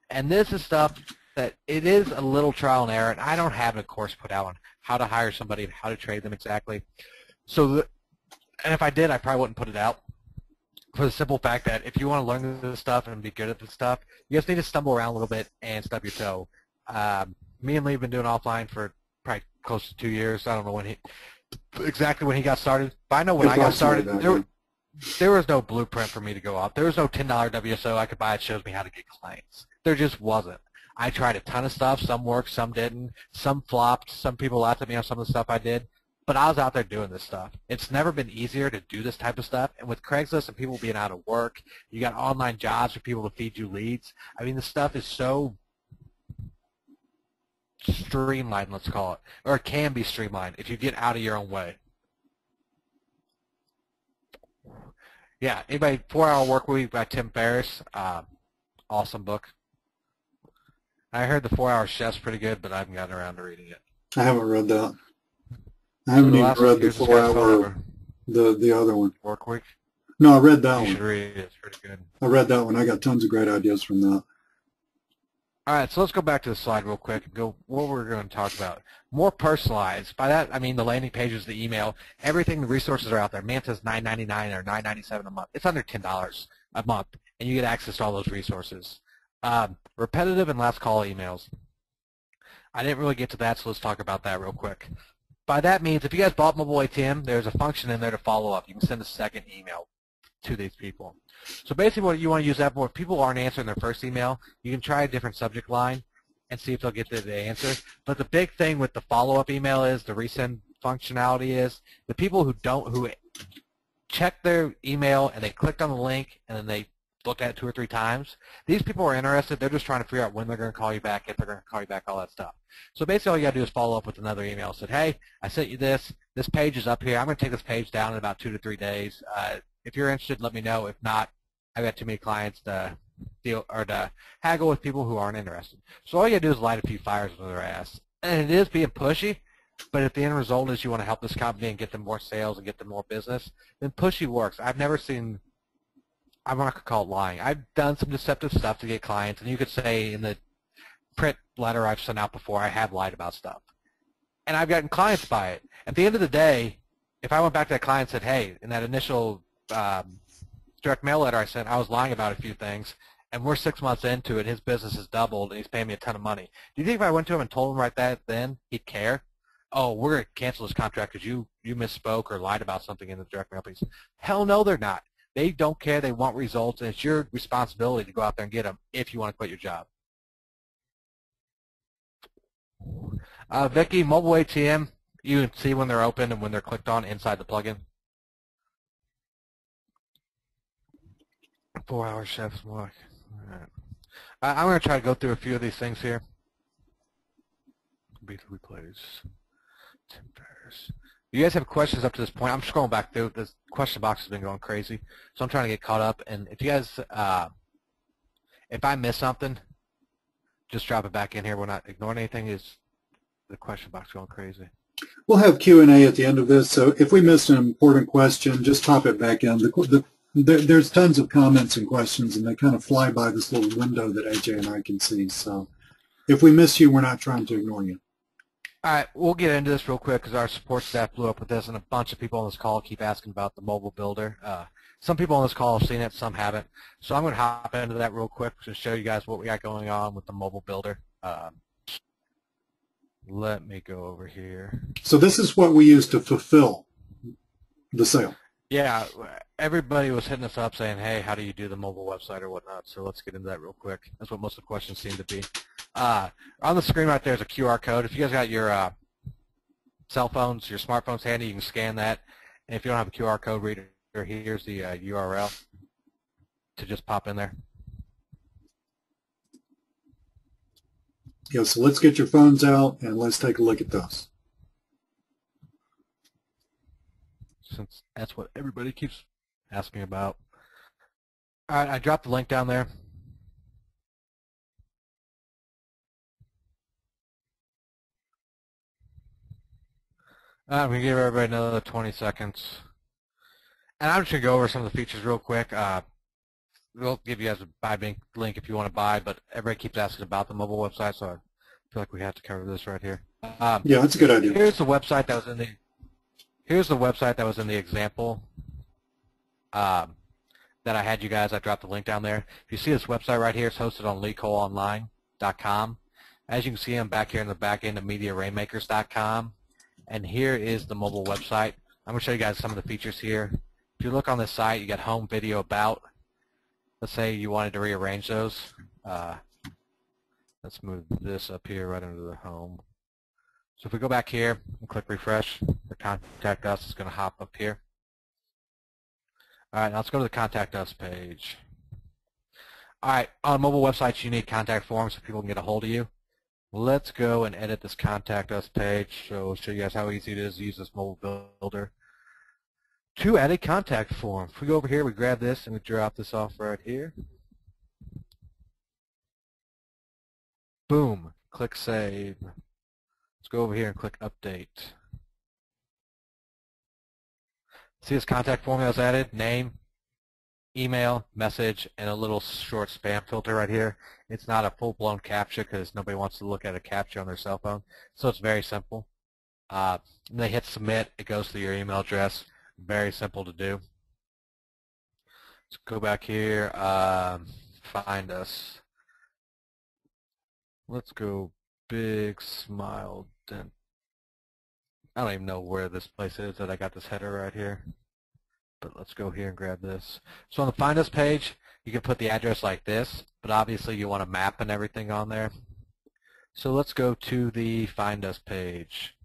Speaker 1: And this is stuff that it is a little trial and error, and I don't have a course put out on how to hire somebody and how to trade them exactly. So, and if I did, I probably wouldn't put it out. For the simple fact that if you want to learn this stuff and be good at this stuff, you just need to stumble around a little bit and stub your toe. Me and Lee have been doing offline for probably close to 2 years. I don't know exactly when he got started, but I know when I got started, there was no blueprint for me to go up. There was no $10 WSO I could buy that shows me how to get clients. There just wasn't. I tried a ton of stuff. Some worked, some didn't. Some flopped. Some people laughed at me on some of the stuff I did. But I was out there doing this stuff. It's never been easier to do this type of stuff. And with Craigslist and people being out of work, you got online jobs for people to feed you leads. I mean, this stuff is so streamlined, let's call it. Or it can be streamlined if you get out of your own way. Yeah, anybody, 4-Hour Workweek by Tim Ferriss. Awesome book. I heard the 4-Hour Chef's pretty good, but I haven't gotten around to reading it.
Speaker 2: I haven't read that. I haven't even read the 4-Hour, the other one.
Speaker 1: Workweek?
Speaker 2: No, I read that one.
Speaker 1: You should read it. It's pretty good.
Speaker 2: I read that one. I got tons of great ideas from that.
Speaker 1: All right, so let's go back to the slide real quick and go what we're going to talk about. More personalized. By that, I mean the landing pages, the email, everything, the resources are out there. Manta's $9.99 or $9.97 a month. It's under $10 a month, and you get access to all those resources. Repetitive and last call emails. I didn't really get to that, so let's talk about that real quick. By that means, if you guys bought mobile ATM, there's a function in there to follow up. You can send a second email to these people. So basically what you want to use that for, if people aren't answering their first email, you can try a different subject line and see if they'll get the answer. But the big thing with the follow-up email is, the resend functionality is, the people who check their email and they clicked on the link and then they looked at it 2 or 3 times, these people are interested. They're just trying to figure out when they're going to call you back, if they're going to call you back, all that stuff. So basically all you got to do is follow up with another email. Said, hey, I sent you this. This page is up here. I'm going to take this page down in about 2 to 3 days. If you're interested, let me know. If not, I've got too many clients to deal or to haggle with people who aren't interested. So all you got to do is light a few fires under their ass. And it is being pushy, but if the end result is you want to help this company and get them more sales and get them more business, then pushy works. I've never seen, I'm not going to call it lying. I've done some deceptive stuff to get clients, and you could say in the print letter I've sent out before. I have lied about stuff. And I've gotten clients by it. At the end of the day, if I went back to that client and said, hey, in that initial direct mail letter I sent, I was lying about a few things, and we're 6 months into it, his business has doubled, and he's paying me a ton of money. Do you think if I went to him and told him right then, he'd care? Oh, we're going to cancel this contract because you misspoke or lied about something in the direct mail piece. Hell no, they're not. They don't care. They want results, and it's your responsibility to go out there and get them if you want to quit your job. Vicky, mobile ATM, you can see when they're open and when they're clicked on inside the plugin. 4-hour chef's walk. All right. I'm going to try to go through a few of these things here. B3 plays. Tim Ferriss. You guys have questions up to this point? I'm scrolling back through. This question box has been going crazy, so I'm trying to get caught up. And if you guys, if I miss something, just drop it back in here. We're not ignoring anything. Is the question box going crazy?
Speaker 2: We'll have Q&A at the end of this, so if we missed an important question, just pop it back in. There's tons of comments and questions, and they kind of fly by this little window that AJ and I can see. So if we miss you, we're not trying to ignore you.
Speaker 1: All right, we'll get into this real quick because our support staff blew up with this, and a bunch of people on this call keep asking about the mobile builder. Some people on this call have seen it, some haven't. So I'm going to hop into that real quick to show you guys what we got going on with the mobile builder. Let me go over here.
Speaker 2: So this is what we use to fulfill the sale.
Speaker 1: Yeah, everybody was hitting us up saying, hey, how do you do the mobile website or whatnot? So let's get into that real quick. That's what most of the questions seem to be. On the screen right there is a QR code. If you guys got your cell phones, your smartphones handy, you can scan that. And if you don't have a QR code reader, here's the URL to just pop in there.
Speaker 2: Yeah, so let's get your phones out and let's take a look at those.
Speaker 1: Since that's what everybody keeps asking about. All right, I dropped the link down there. I'm going to give everybody another 20 seconds. And I'm just going to go over some of the features real quick. We'll give you guys a buy link if you want to buy, but everybody keeps asking about the mobile website, so I feel like we have to cover this right here.
Speaker 2: Yeah, that's a good idea.
Speaker 1: Here's the website that was in the example that I had you guys. I dropped the link down there. If you see this website right here, it's hosted on LeeColeOnline.com. As you can see, I'm back here in the back end of MediaRainmakers.com, and here is the mobile website. I'm going to show you guys some of the features here. If you look on this site, you got home, video, about. Let's say you wanted to rearrange those. Let's move this up here right under the home. So if we go back here and click refresh, the contact us is going to hop up here. All right, now let's go to the contact us page. All right, on mobile websites you need contact forms so people can get a hold of you. Let's go and edit this contact us page. So I'll show you guys how easy it is to use this mobile builder to add a contact form. If we go over here, we grab this and we drop this off right here. Boom, click save. Let's go over here and click update. See this contact form that was added? Name, email, message, and a little short spam filter right here. It's not a full-blown CAPTCHA because nobody wants to look at a CAPTCHA on their cell phone. So it's very simple. And they hit submit. It goes to your email address. Very simple to do. Let's go back here. Find us. Let's go Big Smile Dent. I don't even know where this place is that I got this header right here. But let's go here and grab this. So on the Find Us page, you can put the address like this, but obviously you want a map and everything on there. So let's go to the Find Us page.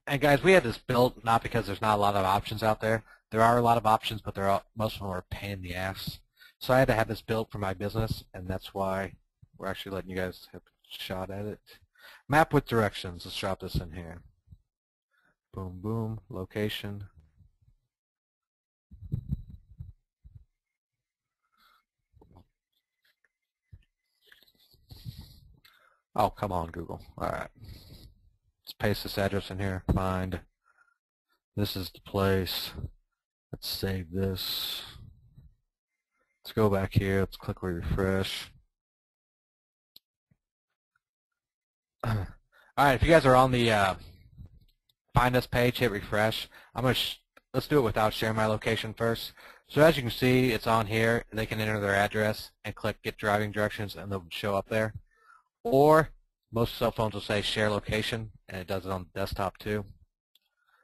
Speaker 1: And guys, we had this built not because there's not a lot of options out there. There are a lot of options, but most of them are a pain in the ass. So I had to have this built for my business, and that's why we're actually letting you guys have a shot at it. Map with directions. Let's drop this in here. Boom, boom. Location. Oh, come on, Google. All right. Let's paste this address in here. Find. This is the place. Let's save this. Let's go back here. Let's click refresh. All right, if you guys are on the Find Us page, hit refresh. Let's do it without sharing my location first. So as you can see, it's on here. They can enter their address and click Get Driving Directions, and they'll show up there. Or most cell phones will say Share Location, and it does it on the desktop too.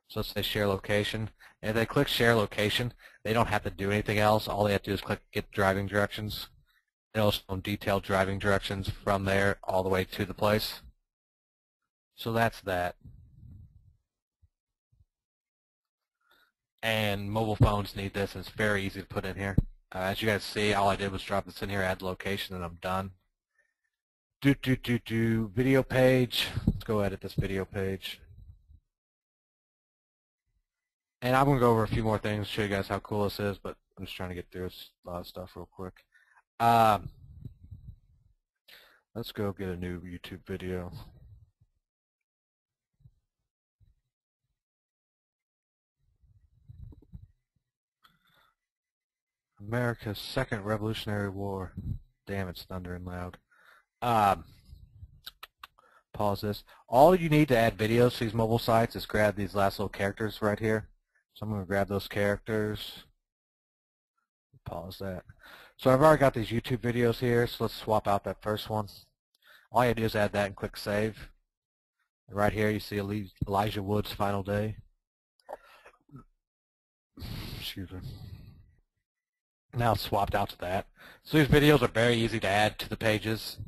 Speaker 1: So let's say Share Location. And if they click Share Location, they don't have to do anything else. All they have to do is click Get Driving Directions. It'll show them detailed driving directions from there all the way to the place. So that's that. And mobile phones need this, and it's very easy to put in here. As you guys see, all I did was drop this in here, add location, and I'm done. Video page. Let's go edit this video page. And I'm going to go over a few more things, show you guys how cool this is, but I'm just trying to get through a lot of stuff real quick. Let's go get a new YouTube video. America's Second Revolutionary War. Damn, it's thundering loud. Pause this. All you need to add videos to these mobile sites is grab these last little characters right here. So I'm going to grab those characters. Pause that. So I've already got these YouTube videos here, so let's swap out that first one. All you do is add that and click Save. And right here you see Elijah Wood's Final Day. Excuse me. Now it's swapped out to that. So these videos are very easy to add to the pages.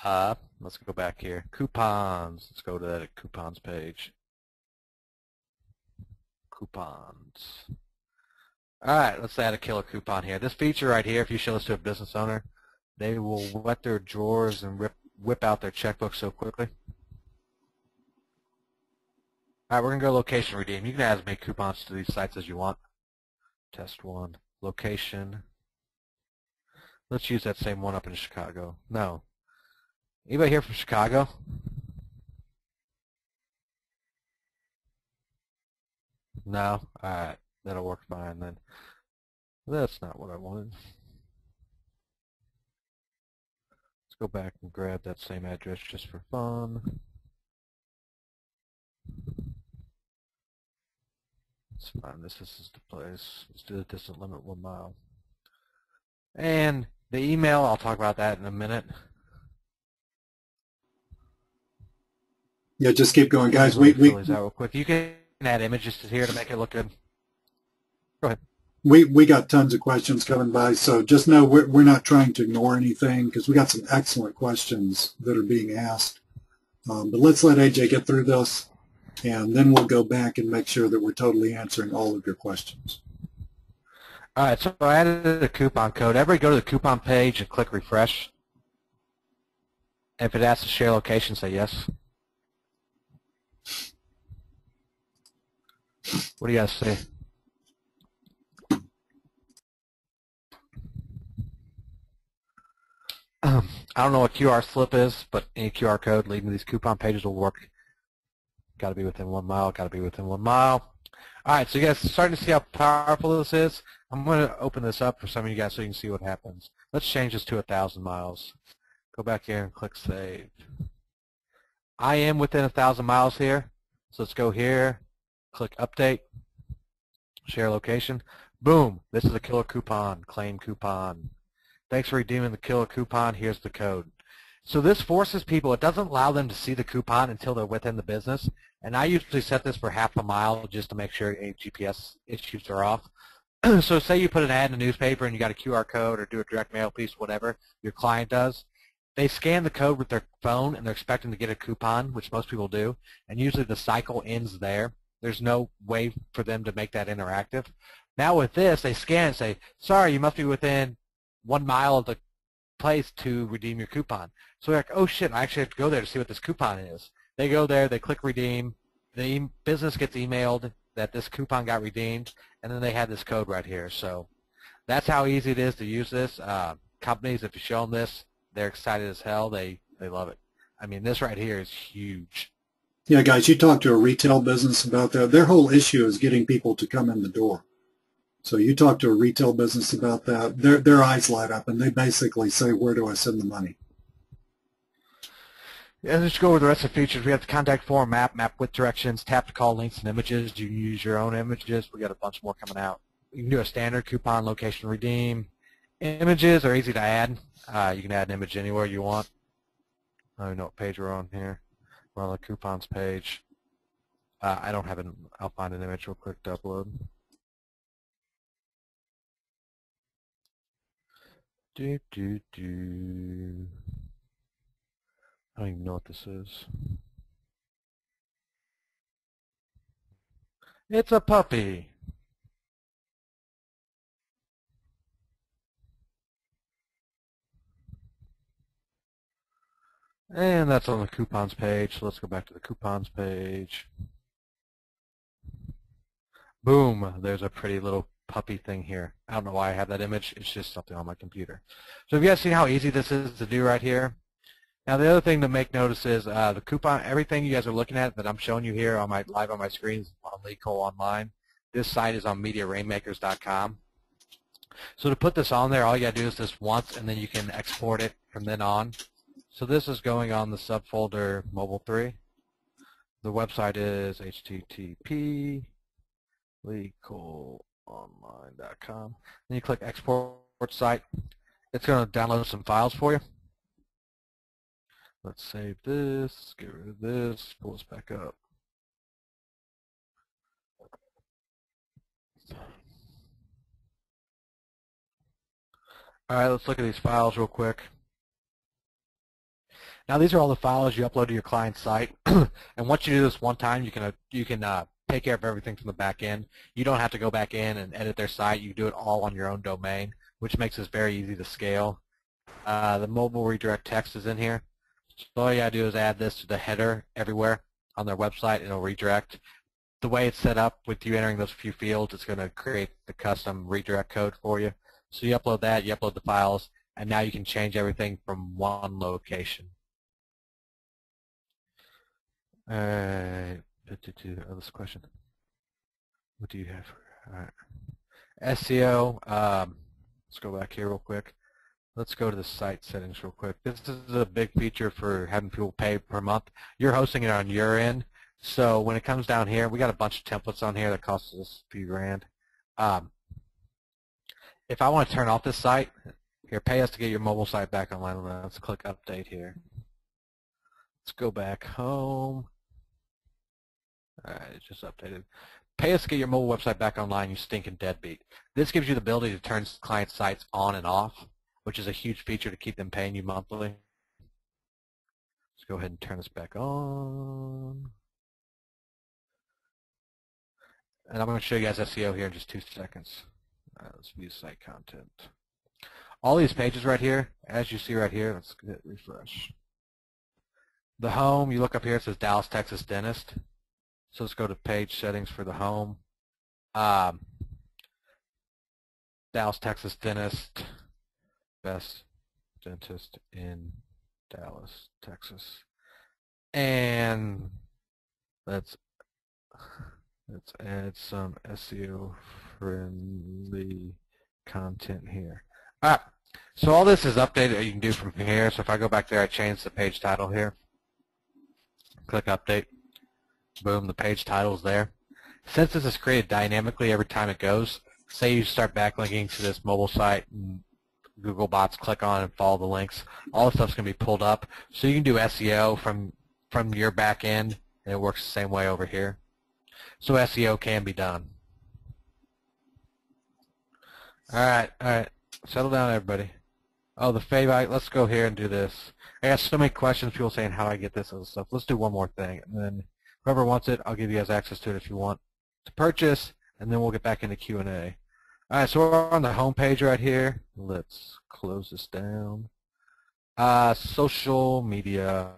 Speaker 1: Let's go back here. Coupons. Let's go to that coupons page. Coupons. Alright, let's add a killer coupon here. This feature right here, if you show this to a business owner, they will wet their drawers and whip out their checkbook so quickly. Alright, we're going to go location redeem. You can add as many coupons to these sites as you want. Test one. Location. Let's use that same one up in Chicago. No. Anybody here from Chicago? No? Alright. That'll work fine then. That's not what I wanted. Let's go back and grab that same address just for fun. Let's find this. This is the place. Let's do the distant limit 1 mile. And the email, I'll talk about that in a minute.
Speaker 2: Yeah, just keep going, guys.
Speaker 1: We fill these out real quick. You can add images to here to make it look good. Go ahead.
Speaker 2: We got tons of questions coming by, so just know we're not trying to ignore anything because we got some excellent questions that are being asked. But let's let AJ get through this, and then we'll go back and make sure that we're totally answering all of your questions.
Speaker 1: All right, so I added a coupon code. Everybody go to the coupon page and click refresh. And if it asks to share location, say yes. What do you guys see? I don't know what QR slip is, but any QR code leading to these coupon pages will work. Got to be within 1 mile. Got to be within 1 mile. All right, so you guys are starting to see how powerful this is. I'm going to open this up for some of you guys so you can see what happens. Let's change this to 1,000 miles. Go back here and click Save. I am within 1,000 miles here, so let's go here, click Update, Share Location. Boom, this is a killer coupon, claim coupon. Thanks for redeeming the killer coupon. Here's the code. So this forces people, it doesn't allow them to see the coupon until they're within the business. And I usually set this for half a mile just to make sure any GPS issues are off. So say you put an ad in a newspaper and you got a QR code or do a direct mail piece, whatever your client does. They scan the code with their phone and they're expecting to get a coupon, which most people do. And usually the cycle ends there. There's no way for them to make that interactive. Now with this, they scan and say, sorry, you must be within 1 mile of the place to redeem your coupon. So they're like, oh shit, I actually have to go there to see what this coupon is. They go there, they click redeem, the business gets emailed that this coupon got redeemed, and then they have this code right here. So that's how easy it is to use this. Companies, if you show them this, they're excited as hell. They love it. I mean, this right here is huge.
Speaker 2: Yeah, guys, you talk to a retail business about that. Their whole issue is getting people to come in the door. So you talk to a retail business about that, their eyes light up, and they basically say, where do I send the money?
Speaker 1: And let's go over the rest of the features. We have the contact form, map with directions, tap to call links and images. You can use your own images. We got a bunch more coming out. You can do a standard coupon location redeem. Images are easy to add. You can add an image anywhere you want. I don't know what page we're on here. We're on the coupons page. I don't have an. I'll find an image real quick to upload. Do do do. I don't even know what this is. It's a puppy. And that's on the coupons page. So let's go back to the coupons page. Boom, there's a pretty little puppy thing here. I don't know why I have that image. It's just something on my computer. So have you guys seen how easy this is to do right here? Now the other thing to make notice is the coupon, everything you guys are looking at that I'm showing you here on my live on my screens on LeetCode Online. This site is on MediaRainmakers.com. So to put this on there, all you gotta do is this once, and then you can export it from then on. So this is going on the subfolder Mobile 3. The website is http LeetCodeOnline.com. Then you click Export Site. It's going to download some files for you. Let's save this, get rid of this, pull this back up. All right, let's look at these files real quick. Now these are all the files you upload to your client site, and once you do this one time, you can take care of everything from the back end. You don't have to go back in and edit their site. You do it all on your own domain, which makes this very easy to scale. The mobile redirect text is in here. So all you gotta do is add this to the header everywhere on their website, and it'll redirect. The way it's set up with you entering those few fields, it's going to create the custom redirect code for you. So you upload that, you upload the files, and now you can change everything from one location. This question. What do you have? All right. SEO. Let's go back here real quick. Let's go to the site settings real quick. This is a big feature for having people pay per month. You're hosting it on your end. So when it comes down here, we got a bunch of templates on here that cost us a few grand. If I want to turn off this site, here, pay us to get your mobile site back online. Let's click update here. Let's go back home. All right, it just updated. Pay us to get your mobile website back online, you stinking deadbeat. This gives you the ability to turn client sites on and off, which is a huge feature to keep them paying you monthly. Let's go ahead and turn this back on. And I'm going to show you guys SEO here in just 2 seconds. Let's view site content. All these pages right here, as you see right here, let's hit refresh. The home, you look up here, it says Dallas, Texas Dentist. So let's go to page settings for the home. Dallas, Texas Dentist, best dentist in Dallas, Texas. And let's add some SEO-friendly content here. All right, so all this is updated. You can do from here. So if I go back there, I change the page title here. Click Update. Boom, the page title's there. Since this is created dynamically every time it goes, say you start backlinking to this mobile site and Google bots click on and follow the links, all the stuff's going to be pulled up. So you can do SEO from your back end, and it works the same way over here. So SEO can be done. All right. Settle down, everybody. Oh, the favite. Let's go here and do this. I got so many questions, people saying how I get this other stuff. Let's do one more thing, and then whoever wants it, I'll give you guys access to it if you want to purchase, and then we'll get back into Q&A. All right, so we're on the home page right here. Let's close this down. Social media.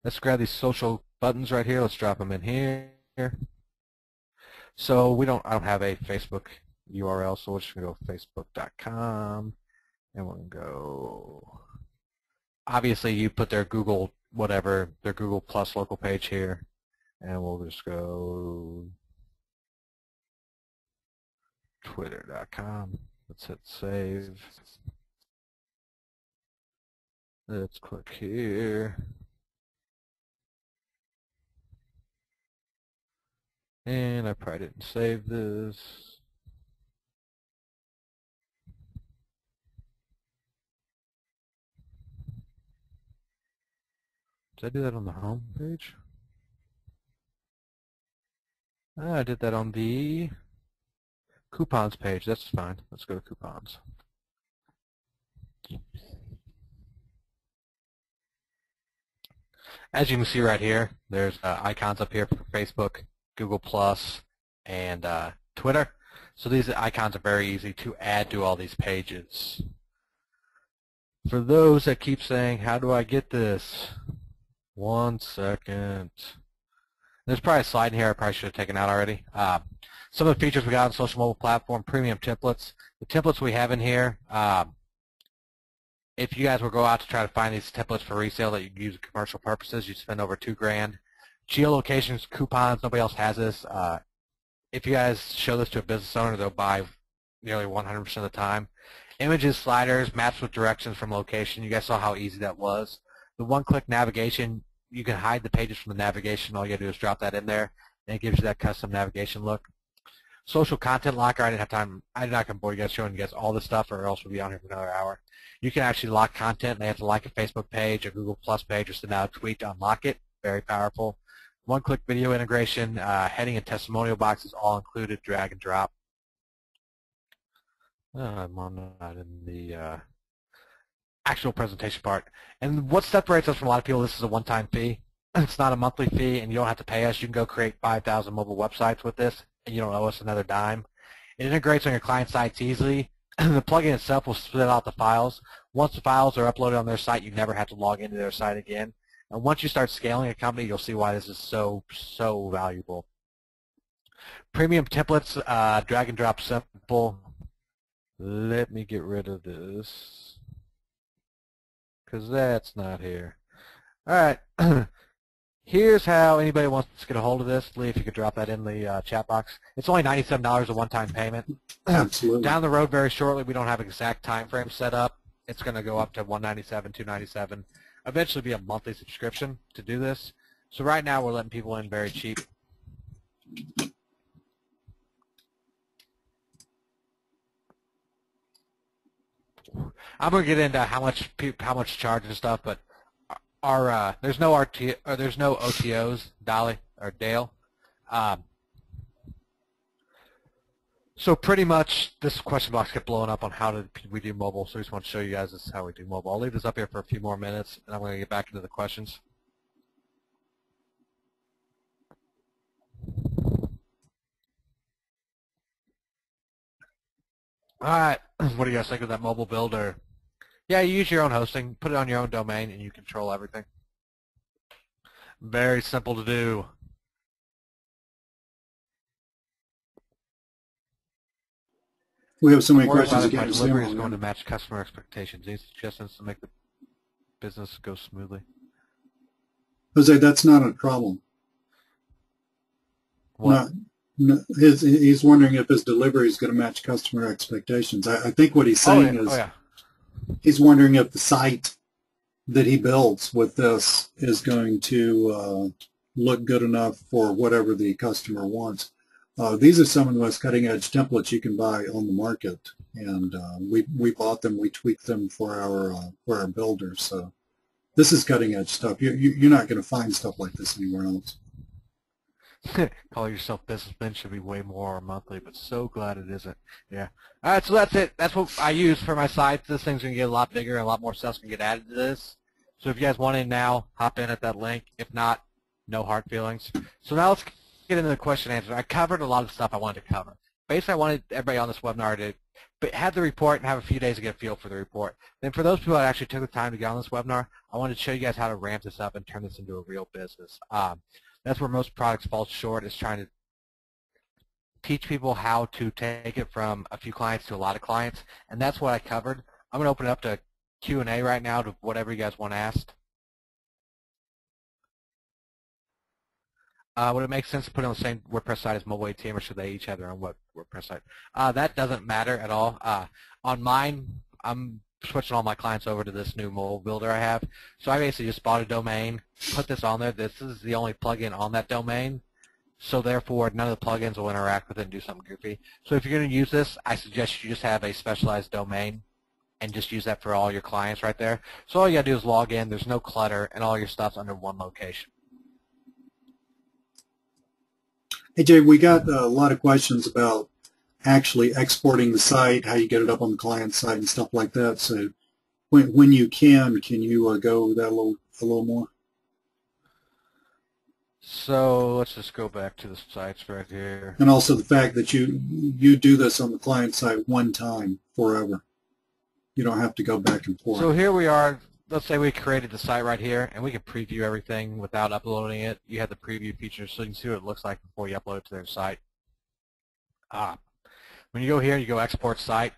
Speaker 1: Let's grab these social buttons right here. Let's drop them in here. So I don't have a Facebook URL, so we're just going to go facebook.com, and we're going to go, obviously you put their Google, whatever, their Google Plus local page here, and we'll just go twitter.com. Let's hit save. Let's click here. And I probably didn't save this. Did I do that on the home page? I did that on the coupons page. That's fine. Let's go to coupons. As you can see right here, there's icons up here for Facebook, Google Plus, and Twitter. So these icons are very easy to add to all these pages. For those that keep saying, how do I get this? 1 second. There's probably a slide in here I probably should have taken out already. Some of the features we got on social mobile platform, premium templates. The templates we have in here, if you guys will go out to try to find these templates for resale that you can use for commercial purposes, you spend over $2,000. Geolocations, coupons, nobody else has this. If you guys show this to a business owner, they'll buy nearly 100% of the time. Images, sliders, maps with directions from location. You guys saw how easy that was. The one-click navigation, you can hide the pages from the navigation. All you gotta do is drop that in there, and it gives you that custom navigation look. Social content locker, I didn't have time. I'm not going to bore you guys showing you guys all this stuff, or else we'll be on here for another hour. You can actually lock content. They have to like a Facebook page, a Google Plus page, or send out a tweet to unlock it. Very powerful. One-click video integration, heading and testimonial boxes all included, drag and drop. I'm on that in the actual presentation part. And what separates us from a lot of people, this is a one-time fee. It's not a monthly fee, and you don't have to pay us. You can go create 5,000 mobile websites with this, and you don't owe us another dime. It integrates on your client sites easily. The plugin itself will split out the files. Once the files are uploaded on their site, you never have to log into their site again. And once you start scaling a company, you'll see why this is so valuable. Premium templates, drag and drop simple. Let me get rid of this, because that's not here. All right. Here's how anybody wants to get a hold of this. Lee, if you could drop that in the chat box. It's only $97 a one-time payment.
Speaker 2: Absolutely.
Speaker 1: Down the road very shortly, we don't have an exact time frame set up. It's going to go up to $197, $297. Eventually be a monthly subscription to do this. So right now we're letting people in very cheap. I'm going to get into how much to charge and stuff, but there's no OTOs, Dolly or Dale. So pretty much this question box kept blowing up on how did we do mobile, so I just want to show you guys this is how we do mobile. I'll leave this up here for a few more minutes, and I'm going to get back into the questions. All right, what do you guys think of that mobile builder? Yeah, you use your own hosting, put it on your own domain, and you control everything. Very simple to do.
Speaker 2: We have so many questions.
Speaker 1: My delivery is going to match customer expectations. Any suggestions to make the business go smoothly?
Speaker 2: Jose, that's not a problem.
Speaker 1: What?
Speaker 2: No, he's wondering if his delivery is going to match customer expectations. I think what he's saying is he's wondering if the site that he builds with this is going to look good enough for whatever the customer wants. These are some of the most cutting-edge templates you can buy on the market, and we bought them. We tweaked them for our builders. So this is cutting-edge stuff. You're not going to find stuff like this anywhere else.
Speaker 1: Call yourself businessman should be way more monthly, but so glad it isn't. Yeah. All right, so that's it. That's what I use for my sites. This thing's going to get a lot bigger and a lot more stuff's going to get added to this. So if you guys want in now, hop in at that link. If not, no hard feelings. So now let's get into the question and answer. I covered a lot of stuff I wanted to cover. Basically, I wanted everybody on this webinar to have the report and have a few days to get a feel for the report. Then for those people that actually took the time to get on this webinar, I wanted to show you guys how to ramp this up and turn this into a real business. That's where most products fall short, is trying to teach people how to take it from a few clients to a lot of clients, and that's what I covered. I'm going to open it up to Q&A right now to whatever you guys want asked. Would it make sense to put it on the same WordPress site as Mobile ATM, or should they each have their own WordPress site? That doesn't matter at all. On mine, I'm switching all my clients over to this new mobile builder I have. So I basically just bought a domain, put this on there. This is the only plugin on that domain. So therefore, none of the plugins will interact with it and do something goofy. So if you're going to use this, I suggest you just have a specialized domain and just use that for all your clients right there. So all you got to do is log in. There's no clutter, and all your stuff's under one location.
Speaker 2: Hey Jay, we got a lot of questions about actually exporting the site, how you get it up on the client side and stuff like that. So when you can you go over that a little more?
Speaker 1: So let's just go back to the sites right here.
Speaker 2: And also the fact that you do this on the client side one time forever. You don't have to go back and forth.
Speaker 1: So here we are. Let's say we created the site right here, and we can preview everything without uploading it. You have the preview feature so you can see what it looks like before you upload it to their site. When you go here, you go export site.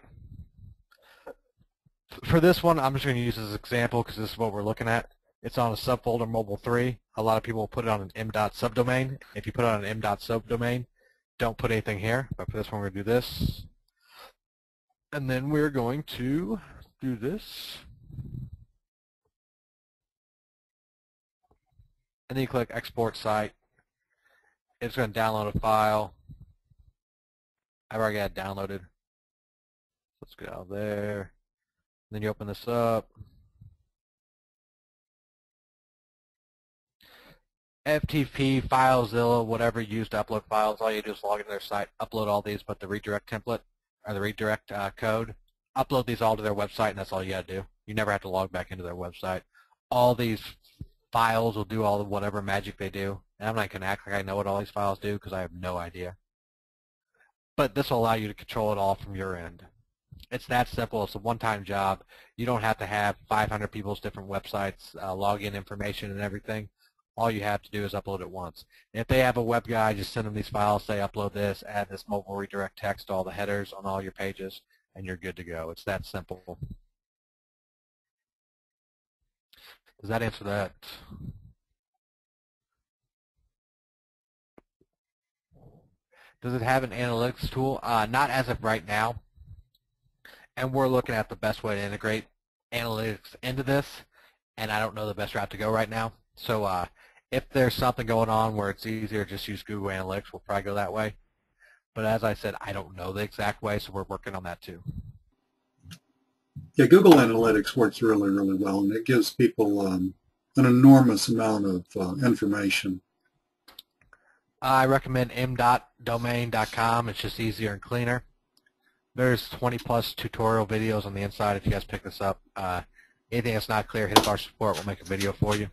Speaker 1: For this one, I'm just going to use this as an example because this is what we're looking at. It's on a subfolder mobile 3. A lot of people will put it on an m.subdomain. If you put it on an m.subdomain, don't put anything here. But for this one, we're going to do this. And then we're going to do this. And then you click export site. It's going to download a file. I've already got it downloaded. Let's get out of there. Then you open this up. FTP, FileZilla, whatever you use to upload files, all you do is log into their site, upload all these, but the redirect template, or the redirect code, upload these all to their website, and that's all you got to do. You never have to log back into their website. All these files will do all the whatever magic they do, and I'm not going to act like I know what all these files do because I have no idea. But this will allow you to control it all from your end. It's that simple. It's a one-time job. You don't have to have 500 people's different websites, login information and everything. All you have to do is upload it once. If they have a web guy, just send them these files, say upload this, add this mobile redirect text to all the headers on all your pages, and you're good to go. It's that simple. Does that answer that? Does it have an analytics tool? Not as of right now. And we're looking at the best way to integrate analytics into this, and I don't know the best route to go right now. So if there's something going on where it's easier to just use Google Analytics, we'll probably go that way. But as I said, I don't know the exact way, so we're working on that too.
Speaker 2: Yeah, Google Analytics works really, really well, and it gives people an enormous amount of information.
Speaker 1: I recommend m.domain.com. It's just easier and cleaner. There's 20+ tutorial videos on the inside if you guys pick this up. Anything that's not clear, hit our support. We'll make a video for you.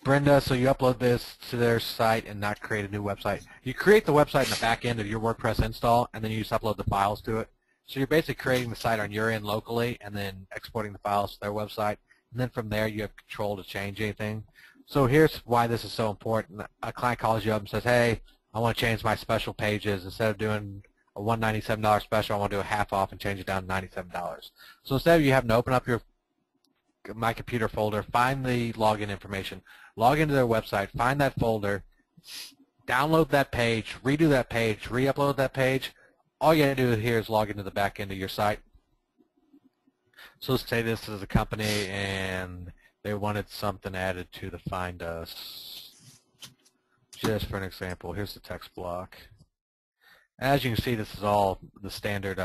Speaker 1: Brenda, so you upload this to their site and not create a new website. You create the website in the back end of your WordPress install, and then you just upload the files to it. So you're basically creating the site on your end locally and then exporting the files to their website. And then from there, you have control to change anything. So here's why this is so important. A client calls you up and says, hey, I want to change my special pages. Instead of doing a $197 special, I want to do a half off and change it down to $97. So instead of you having to open up your My Computer folder, find the login information, log into their website, find that folder, download that page, redo that page, re-upload that page. All you got to do here is log into the back end of your site. So let's say this is a company and they wanted something added to the Find Us. Just for an example, here's the text block. As you can see, this is all the standard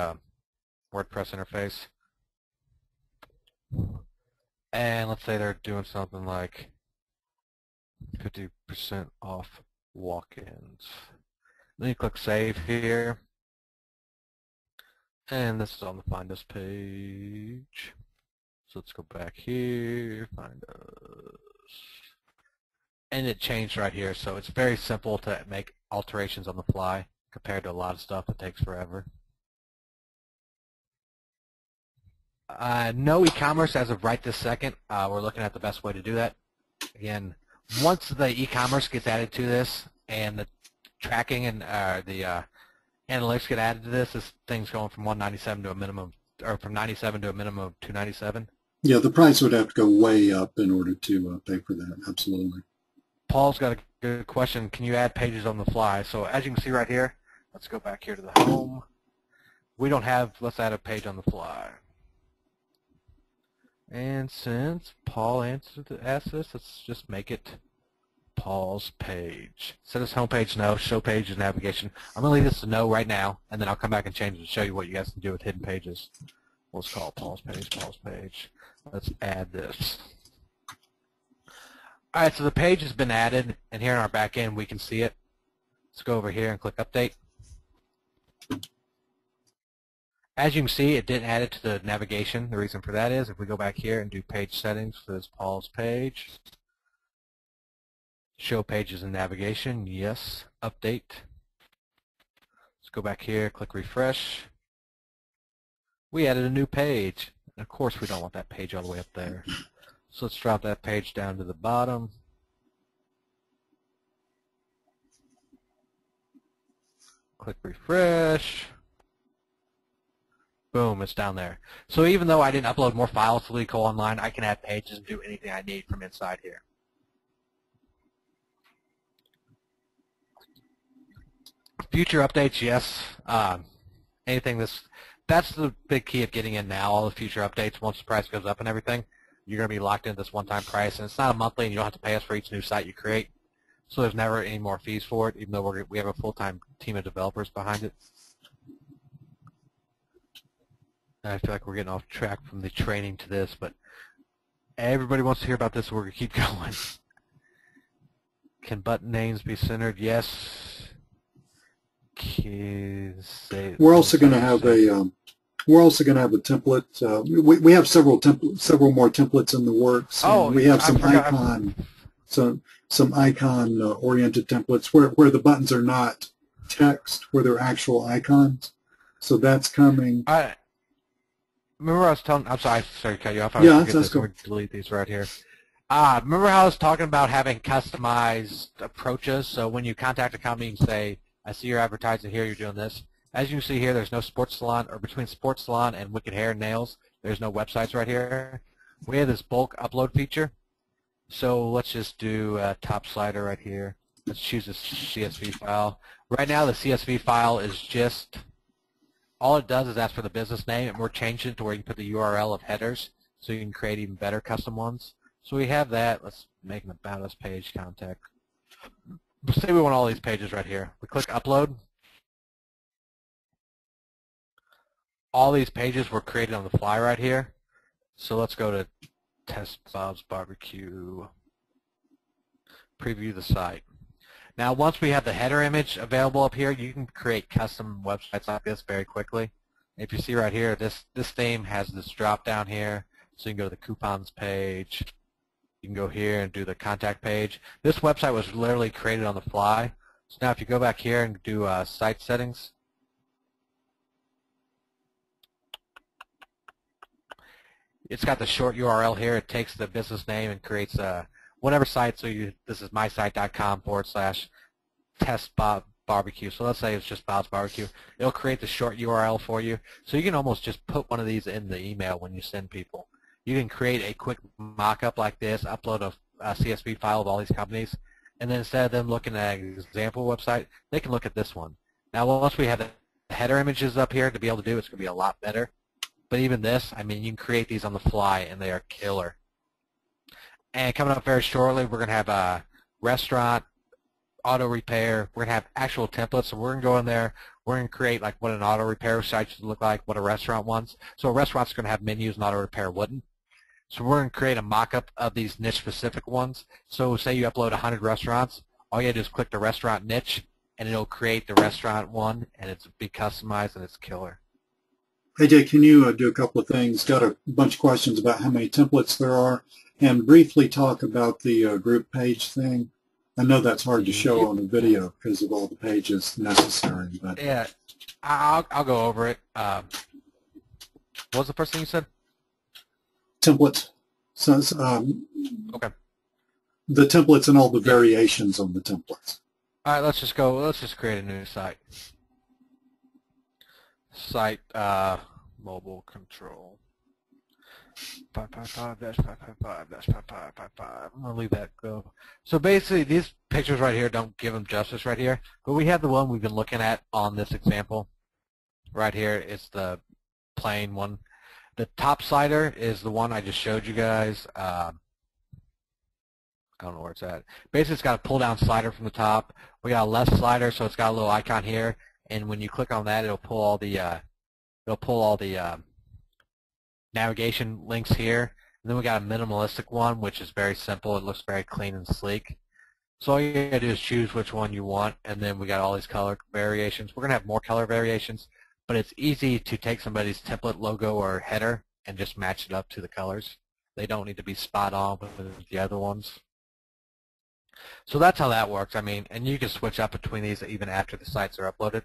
Speaker 1: WordPress interface. And let's say they're doing something like 50% off walk-ins. Then you click Save here. And this is on the Find Us page. So let's go back here, Find Us. And it changed right here, so it's very simple to make alterations on the fly compared to a lot of stuff that takes forever. No e-commerce as of right this second. We're looking at the best way to do that. Again, once the e-commerce gets added to this and the tracking and the analytics get added to this thing's going from $197 to a minimum, or from $97 to a minimum of $297.
Speaker 2: Yeah, the price would have to go way up in order to pay for that. Absolutely.
Speaker 1: Paul's got a good question. Can you add pages on the fly? So as you can see right here, let's go back here to the home. we don't have, let's add a page on the fly. And since Paul asked this, let's just make it Paul's page. Set as homepage, no. Show page is navigation. I'm going to leave this to no right now, and then I'll come back and change it and show you what you guys can do with hidden pages. Let's call it Paul's page, Paul's page. Let's add this. All right, so the page has been added, and here in our back end we can see it. Let's go over here and click Update. As you can see, it didn't add it to the navigation. The reason for that is if we go back here and do page settings for this Paul's page, show pages and navigation, yes, update. Let's go back here, click refresh. We added a new page. And of course we don't want that page all the way up there. So let's drop that page down to the bottom. Click refresh. Boom, it's down there. So even though I didn't upload more files to LeetCode Online, I can add pages and do anything I need from inside here. Future updates, yes. That's the big key of getting in now, all the future updates. Once the price goes up and everything, you're going to be locked into this one-time price. And it's not a monthly, and you don't have to pay us for each new site you create. So there's never any more fees for it, even though we have a full-time team of developers behind it. I feel like we're getting off track from the training to this, but everybody wants to hear about this, so we're going to keep going. Can button names be centered? Yes.
Speaker 2: We're also going to have a template. We have several more templates in the works.
Speaker 1: Oh,
Speaker 2: we have some icon oriented templates where the buttons are not text, where they're actual icons. So that's coming.
Speaker 1: Remember I was telling, I'm sorry to cut you off.
Speaker 2: That's cool.
Speaker 1: We'll delete these right here. Remember how I was talking about having customized approaches? So when you contact a company and say, I see you're advertising here, you're doing this. As you can see here, there's no sports salon, or between sports salon and Wicked Hair and Nails, there's no websites right here. We have this bulk upload feature. So let's just do a top slider right here. Let's choose a CSV file. Right now the CSV file is just, all it does is ask for the business name, and we're changing it to where you can put the URL of headers so you can create even better custom ones. So we have that. Let's make an About Us page, contact. Say we want all these pages right here. We click Upload. All these pages were created on the fly right here. So let's go to Test Bob's Barbecue. Preview the site. Now once we have the header image available up here, you can create custom websites like this very quickly. If you see right here, this theme has this drop down here, so you can go to the coupons page. You can go here and do the contact page. This website was literally created on the fly. So now if you go back here and do site settings, it's got the short URL here. It takes the business name and creates whatever site. So this is mysite.com/test-bob-barbecue. So let's say it's just Bob's Barbecue. It'll create the short URL for you. So you can almost just put one of these in the email when you send people. You can create a quick mock-up like this, upload a CSV file of all these companies, and then instead of them looking at an example website, they can look at this one. Now once we have the header images up here to be able to do, it's going to be a lot better. But even this, I mean, you can create these on the fly, and they are killer. And coming up very shortly, we're going to have a restaurant, auto repair. We're going to have actual templates, so we're going to go in there. We're going to create like what an auto repair site should look like, what a restaurant wants. So a restaurant's going to have menus, and auto repair wouldn't. So we're going to create a mock-up of these niche-specific ones. So say you upload 100 restaurants, all you have to do is click the restaurant niche, and it'll create the restaurant one, and it's be customized, and it's killer.
Speaker 2: AJ, can you do a couple of things? Got a bunch of questions about how many templates there are, and briefly talk about the group page thing. I know that's hard to show on a video because of all the pages necessary. But
Speaker 1: yeah, I'll go over it. What was the first thing you said?
Speaker 2: Templates. So,
Speaker 1: okay.
Speaker 2: The templates and all the variations on the templates.
Speaker 1: All right, let's just go. Let's just create a new site. Site mobile control 555-555-555. I'm gonna leave that go. So basically, these pictures right here don't give them justice right here, but we have the one we've been looking at on this example. Right here is the plain one. The top slider is the one I just showed you guys. I don't know where it's at. Basically, it's got a pull-down slider from the top. We got a left slider, so it's got a little icon here, and when you click on that, it'll pull all the navigation links here. And then we got a minimalistic one, which is very simple. It looks very clean and sleek. So all you gotta do is choose which one you want, and then we got all these color variations. We're gonna have more color variations, but it's easy to take somebody's template logo or header and just match it up to the colors. They don't need to be spot on with the other ones. So that's how that works. I mean, and you can switch up between these even after the sites are uploaded.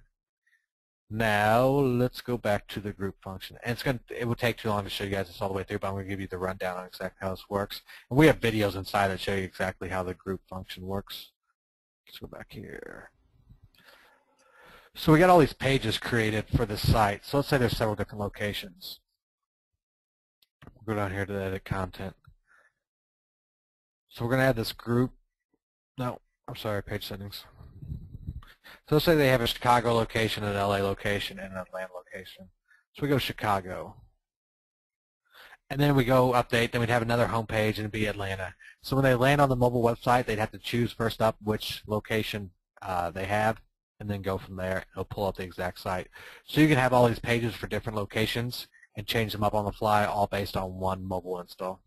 Speaker 1: Now let's go back to the group function. And it will take too long to show you guys this all the way through, but I'm going to give you the rundown on exactly how this works. And we have videos inside that show you exactly how the group function works. Let's go back here. So we got all these pages created for this site. So let's say there's several different locations. We'll go down here to edit content. So we're going to add this group. No, I'm sorry, page settings. So let's say they have a Chicago location, an LA location, and an Atlanta location. So we go Chicago. And then we go update, then we'd have another home page and it'd be Atlanta. So when they land on the mobile website, they'd have to choose first up which location they have, and then go from there. It'll pull up the exact site. So you can have all these pages for different locations and change them up on the fly, all based on one mobile install.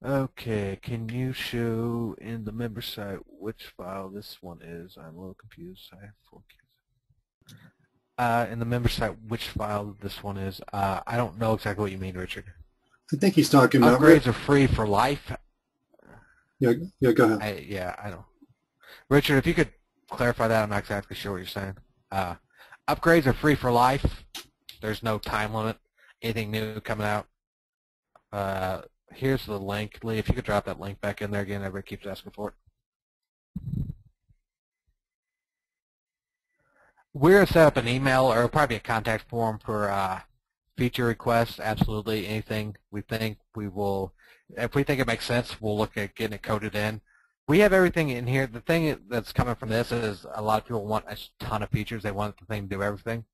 Speaker 1: Okay, can you show in the member site which file this one is? I'm a little confused. I have 4 kids. In the member site, which file this one is? I don't know exactly what you mean, Richard.
Speaker 2: I think he's talking about
Speaker 1: Upgrades are free for life.
Speaker 2: Yeah, go ahead.
Speaker 1: I know. Richard, if you could clarify that, I'm not exactly sure what you're saying. Upgrades are free for life. There's no time limit. Anything new coming out. Here's the link. Lee, if you could drop that link back in there again, everybody keeps asking for it. We're going to set up an email or probably a contact form for feature requests. Absolutely anything we think we will, if we think it makes sense, we'll look at getting it coded in. We have everything in here. The thing that's coming from this is a lot of people want a ton of features. They want the thing to do everything.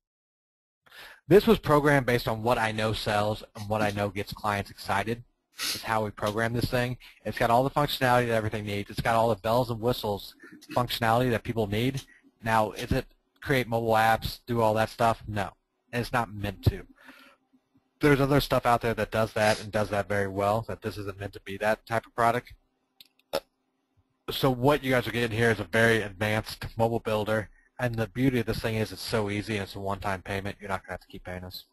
Speaker 1: This was programmed based on what I know sells and what I know gets clients excited. Is how we program this thing. It's got all the functionality that everything needs. It's got all the bells and whistles functionality that people need. Now, is it create mobile apps, do all that stuff? No, and it's not meant to. There's other stuff out there that does that and does that very well, that this isn't meant to be that type of product. So what you guys are getting here is a very advanced mobile builder, and the beauty of this thing is it's so easy and it's a one-time payment. You're not going to have to keep paying us.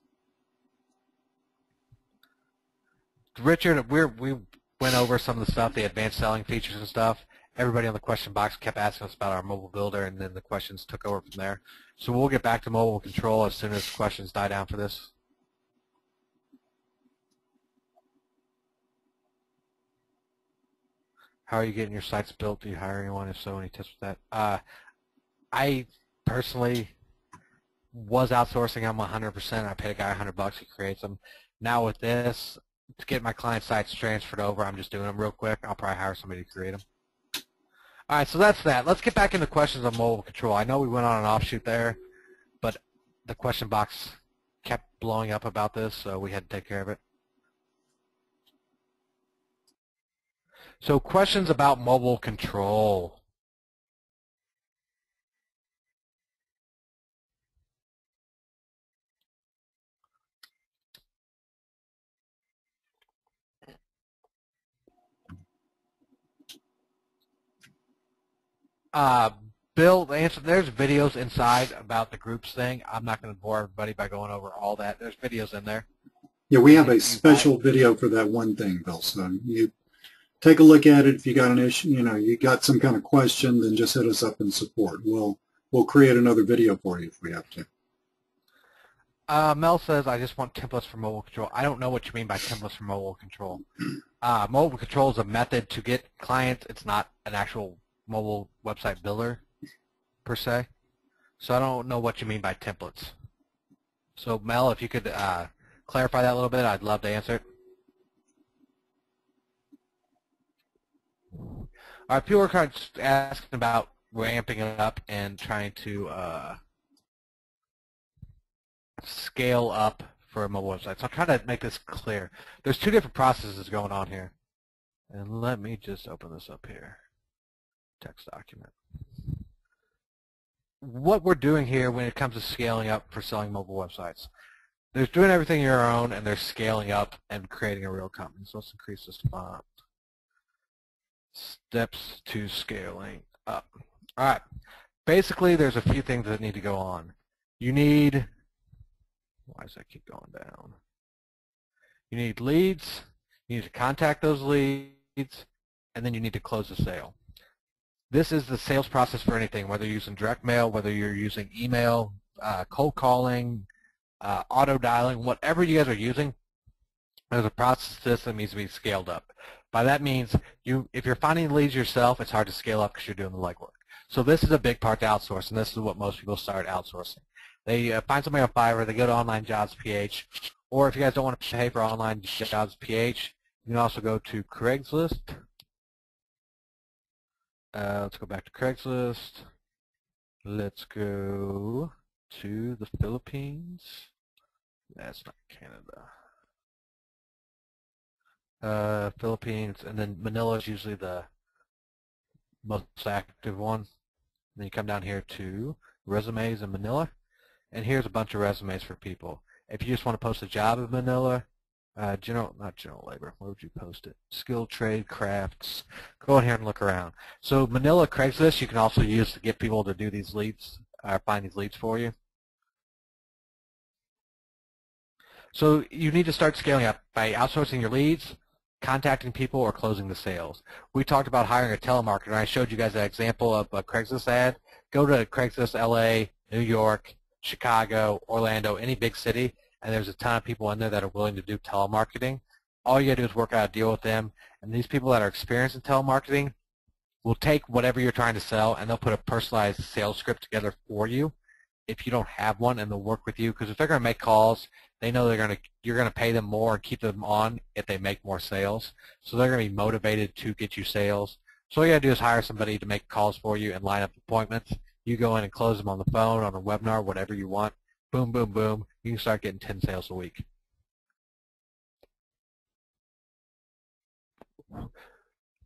Speaker 1: Richard, we went over some of the stuff, the advanced selling features and stuff. Everybody on the question box kept asking us about our mobile builder, and then the questions took over from there. So we'll get back to mobile control as soon as questions die down for this. How are you getting your sites built? Do you hire anyone? If so, any tips with that? I personally was outsourcing them 100%. I paid a guy $100. He creates them. Now with this, to get my client sites transferred over, I'm just doing them real quick. I'll probably hire somebody to create them. All right, so that's that. Let's get back into questions on mobile control. I know we went on an offshoot there, but the question box kept blowing up about this, so we had to take care of it. So questions about mobile control. Bill, answer. There's videos inside about the groups thing. I'm not going to bore everybody by going over all that. There's videos in there.
Speaker 2: Yeah, we have a special video for that one thing, Bill. So you take a look at it. If you got an issue, you got some kind of question, then just hit us up in support. We'll create another video for you if we have to.
Speaker 1: Mel says, I just want templates for mobile control. I don't know what you mean by templates for mobile control. Mobile control is a method to get clients. It's not an actual mobile website builder, per se. So I don't know what you mean by templates. So Mel, if you could clarify that a little bit, I'd love to answer it. People are kind of asking about ramping it up and trying to scale up for a mobile website. So I'm trying to make this clear. There's two different processes going on here. And let me just open this up here. Text document. What we're doing here when it comes to scaling up for selling mobile websites, there's doing everything your own, and there's scaling up and creating a real company. So let's increase this font. Steps to scaling up. All right. Basically, there's a few things that need to go on. You need, why does that keep going down? You need leads. You need to contact those leads, and then you need to close the sale. This is the sales process for anything, whether you're using direct mail, whether you're using email, cold calling, auto dialing, whatever you guys are using, there's a process to this that needs to be scaled up. By that means, if you're finding leads yourself, it's hard to scale up because you're doing the legwork. So this is a big part to outsource, and this is what most people start outsourcing. They find somebody on Fiverr, they go to Online Jobs PH, or if you guys don't want to pay for Online Jobs PH, you can also go to Craigslist. Let's go back to Craigslist. Let's go to the Philippines. That's not Canada. Philippines, and then Manila is usually the most active one. Then you come down here to resumes in Manila, and here's a bunch of resumes for people. If you just want to post a job in Manila, not general labor, where would you post it? Skilled trade, crafts. Go in here and look around. So Manila Craigslist you can also use to get people to do these leads, find these leads for you. So you need to start scaling up by outsourcing your leads, contacting people, or closing the sales. We talked about hiring a telemarketer. I showed you guys an example of a Craigslist ad. Go to Craigslist LA, New York, Chicago, Orlando, any big city, and there's a ton of people in there that are willing to do telemarketing. All you got to do is work out a deal with them, and these people that are experienced in telemarketing will take whatever you're trying to sell, and they'll put a personalized sales script together for you if you don't have one, and they'll work with you, because if they're going to make calls, they know you're going to pay them more and keep them on if they make more sales. So they're going to be motivated to get you sales. So all you got to do is hire somebody to make calls for you and line up appointments. You go in and close them on the phone, on a webinar, whatever you want. Boom, boom, boom. You can start getting 10 sales a week.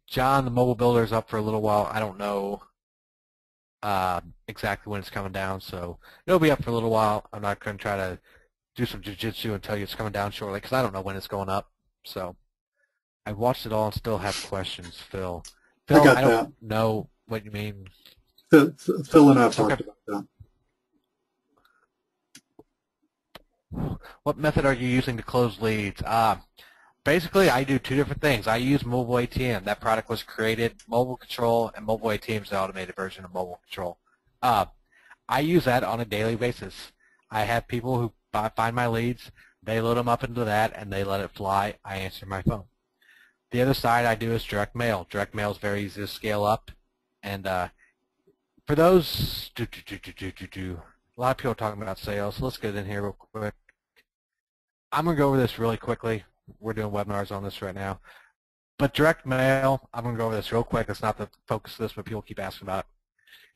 Speaker 1: John, the mobile builder, is up for a little while. I don't know exactly when it's coming down, so it'll be up for a little while. I'm not going to try to do some jiu-jitsu and tell you it's coming down shortly because I don't know when it's going up. So I watched it all and still have questions, Phil. Phil, I don't know what you mean.
Speaker 2: Phil and I have talked about that.
Speaker 1: What method are you using to close leads? Basically, I do two different things. I use Mobile ATM. That product was created, Mobile Control, and Mobile ATM is the automated version of Mobile Control. I use that on a daily basis. I have people who find my leads, they load them up into that, and they let it fly. I answer my phone. The other side I do is direct mail. Direct mail is very easy to scale up, and for those, a lot of people are talking about sales, so let's get in here real quick. I'm going to go over this really quickly. We're doing webinars on this right now. But direct mail, I'm going to go over this real quick. That's not the focus of this, but people keep asking about it.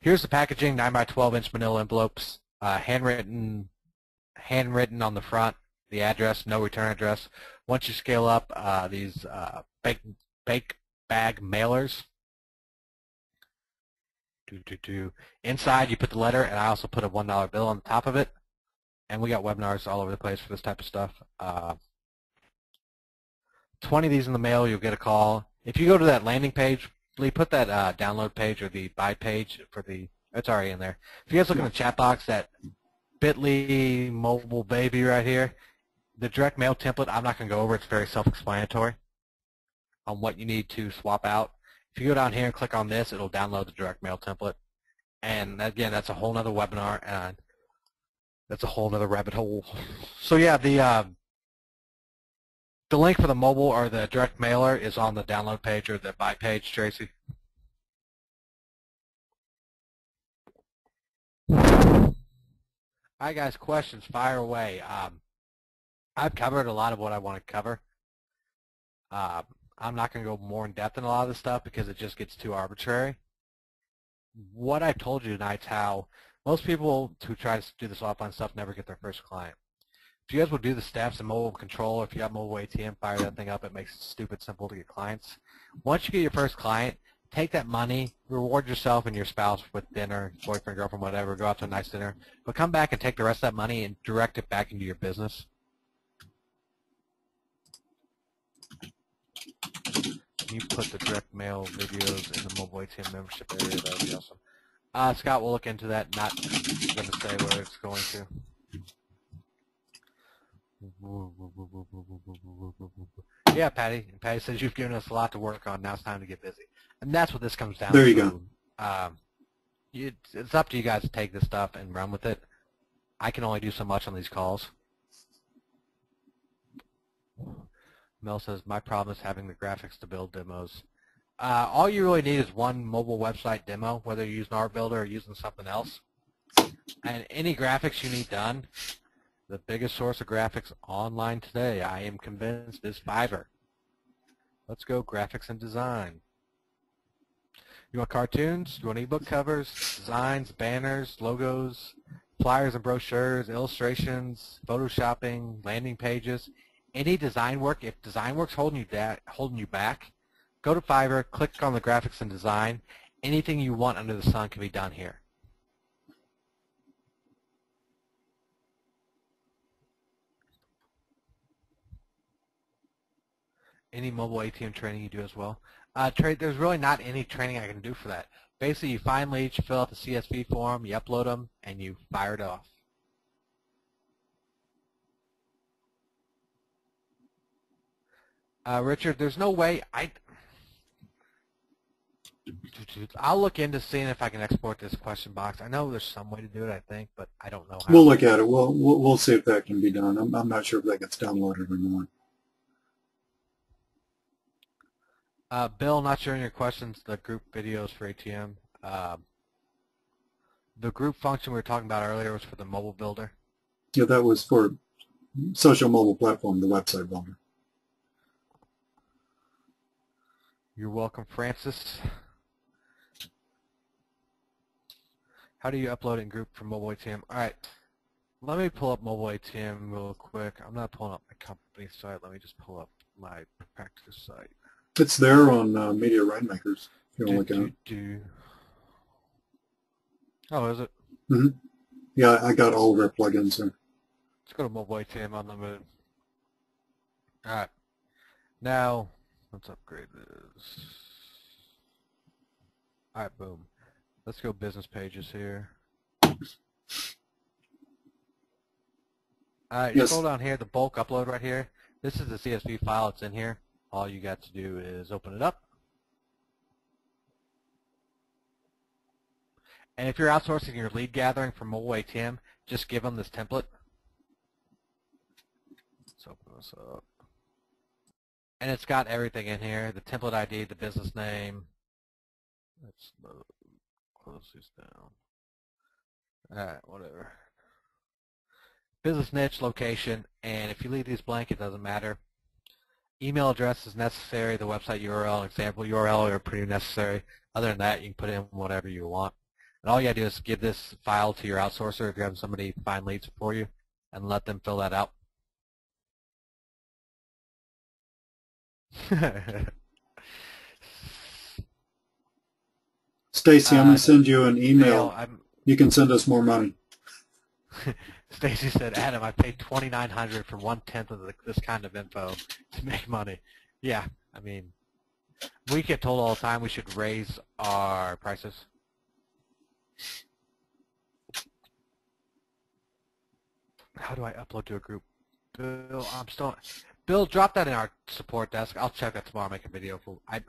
Speaker 1: Here's the packaging, 9 by 12-inch manila envelopes, handwritten on the front, the address, no return address. Once you scale up, these bake bag mailers. Inside, you put the letter, and I also put a $1 bill on the top of it. And we got webinars all over the place for this type of stuff. 20 of these in the mail, you'll get a call. If you go to that landing page, Lee, put that download page or the buy page for the, it's already in there. If you guys look in the chat box, that bit.ly mobile baby right here, the direct mail template, I'm not going to go over. It's very self-explanatory on what you need to swap out. If you go down here and click on this, it'll download the direct mail template. And again, that's a whole nother webinar, and that's a whole nother rabbit hole. So yeah, the link for the mobile or the direct mailer is on the download page or the buy page, Tracy. All right, guys, questions, fire away. I've covered a lot of what I want to cover. I'm not going to go more in depth in a lot of this stuff because it just gets too arbitrary. What I told you tonight's how most people who try to do this offline stuff never get their first client. If you guys will do the steps and mobile control, if you have mobile ATM, fire that thing up. It makes it stupid simple to get clients. Once you get your first client, take that money, reward yourself and your spouse with dinner, boyfriend, girlfriend, whatever, go out to a nice dinner, but come back and take the rest of that money and direct it back into your business. You put the direct mail videos in the mobile ATM membership area. That would be awesome. Scott will look into that. Not going to say where it's going to. Yeah, Patty. And Patty says you've given us a lot to work on. Now it's time to get busy. And that's what this comes down to.
Speaker 2: There you go.
Speaker 1: It's up to you guys to take this stuff and run with it. I can only do so much on these calls. Mel says, my problem is having the graphics to build demos. All you really need is one mobile website demo, whether you're using Art Builder or using something else. And any graphics you need done, the biggest source of graphics online today, I am convinced, is Fiverr. Let's go graphics and design. You want cartoons? You want ebook covers, designs, banners, logos, flyers and brochures, illustrations, photoshopping, landing pages? Any design work, if design work's holding you back, go to Fiverr, click on the graphics and design. Anything you want under the sun can be done here. Any mobile ATM training you do as well. There's really not any training I can do for that. Basically, you find leads, you fill out the CSV form, you upload them, and you fire it off. Richard, there's no way I'll look into seeing if I can export this question box. I know there's some way to do it, I think, but I don't know how.
Speaker 2: We'll look at it. We'll see if that can be done. I'm not sure if that gets downloaded or not.
Speaker 1: Bill, not sharing your questions, the group videos for ATM. The group function we were talking about earlier was for the mobile builder.
Speaker 2: Yeah, that was for social mobile platform, the website builder.
Speaker 1: You're welcome, Francis. How do you upload in group from mobile ATM? All right, let me pull up mobile ATM real quick. I'm not pulling up my company site. Let me just pull up my practice site.
Speaker 2: It's there on Media Rainmakers, if you want to look at it.
Speaker 1: Oh, is it?
Speaker 2: Mm-hmm. Yeah, I got all of our plugins there.
Speaker 1: Let's go to mobile ATM Unlimited. All right. Now, let's upgrade this. All right, boom. Let's go business pages here. All right, you scroll down here, the bulk upload right here. This is the CSV file that's in here. All you got to do is open it up. And if you're outsourcing your lead gathering from mobile ATM, just give them this template. Let's open this up. And it's got everything in here, the template ID, the business name. Let's close these down. All right, whatever. Business niche, location, and if you leave these blank, it doesn't matter. Email address is necessary. The website URL, example URL are pretty necessary. Other than that, you can put in whatever you want. And all you gotta do is give this file to your outsourcer if you're having somebody find leads for you, and let them fill that out.
Speaker 2: Stacy, I'm going to send you an email. You can send us more money.
Speaker 1: Stacy said, Adam, I paid $2,900 for 1/10 of this kind of info to make money. Yeah, I mean, we get told all the time we should raise our prices. How do I upload to a group? Bill, drop that in our support desk. I'll check that tomorrow. Make a video for. I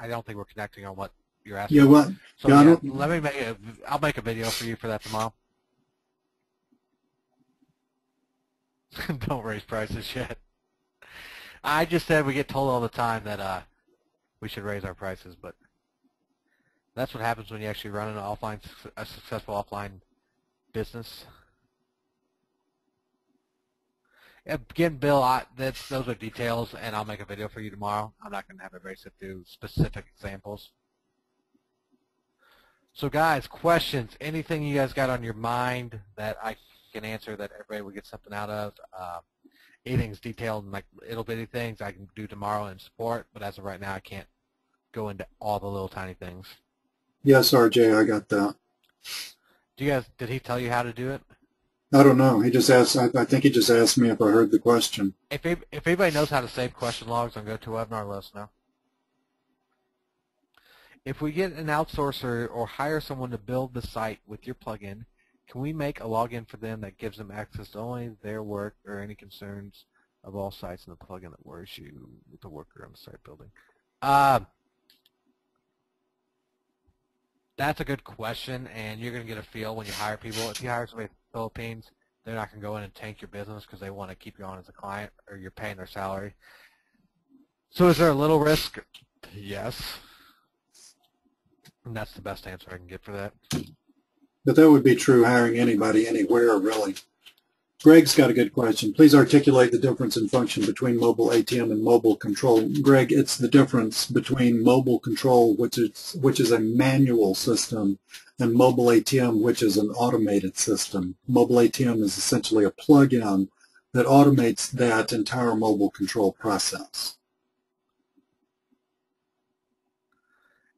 Speaker 1: don't think we're connecting on what you're asking.
Speaker 2: Yeah, what?
Speaker 1: So yeah, let me I'll make a video for you for that tomorrow. Don't raise prices yet. I just said we get told all the time that we should raise our prices, but that's what happens when you actually run a successful offline business. Again, Bill, those are details, and I'll make a video for you tomorrow. I'm not going to have everybody sit through specific examples. So, guys, questions, anything you guys got on your mind that I can answer that everybody will get something out of? Anything's detailed in like little bitty things I can do tomorrow in support, but as of right now, I can't go into all the little tiny things.
Speaker 2: Yes, RJ, I got that.
Speaker 1: Did he tell you how to do it?
Speaker 2: I don't know. He just asked. I think he just asked me if I heard the question.
Speaker 1: If anybody knows how to save question logs on GoToWebinar, let us know. If we get an outsourcer or hire someone to build the site with your plugin, can we make a login for them that gives them access to only their work or any concerns of all sites in the plugin that worries you with the worker on the site building? That's a good question, and you're going to get a feel when you hire people. If you hire somebody from the Philippines, they're not going to go in and tank your business because they want to keep you on as a client or you're paying their salary. So is there a little risk? Yes. And that's the best answer I can get for that.
Speaker 2: But that would be true hiring anybody, anywhere, really. Greg's got a good question. Please articulate the difference in function between mobile ATM and mobile control. Greg, it's the difference between mobile control, which is a manual system, and mobile ATM, which is an automated system. Mobile ATM is essentially a plug-in that automates that entire mobile control process.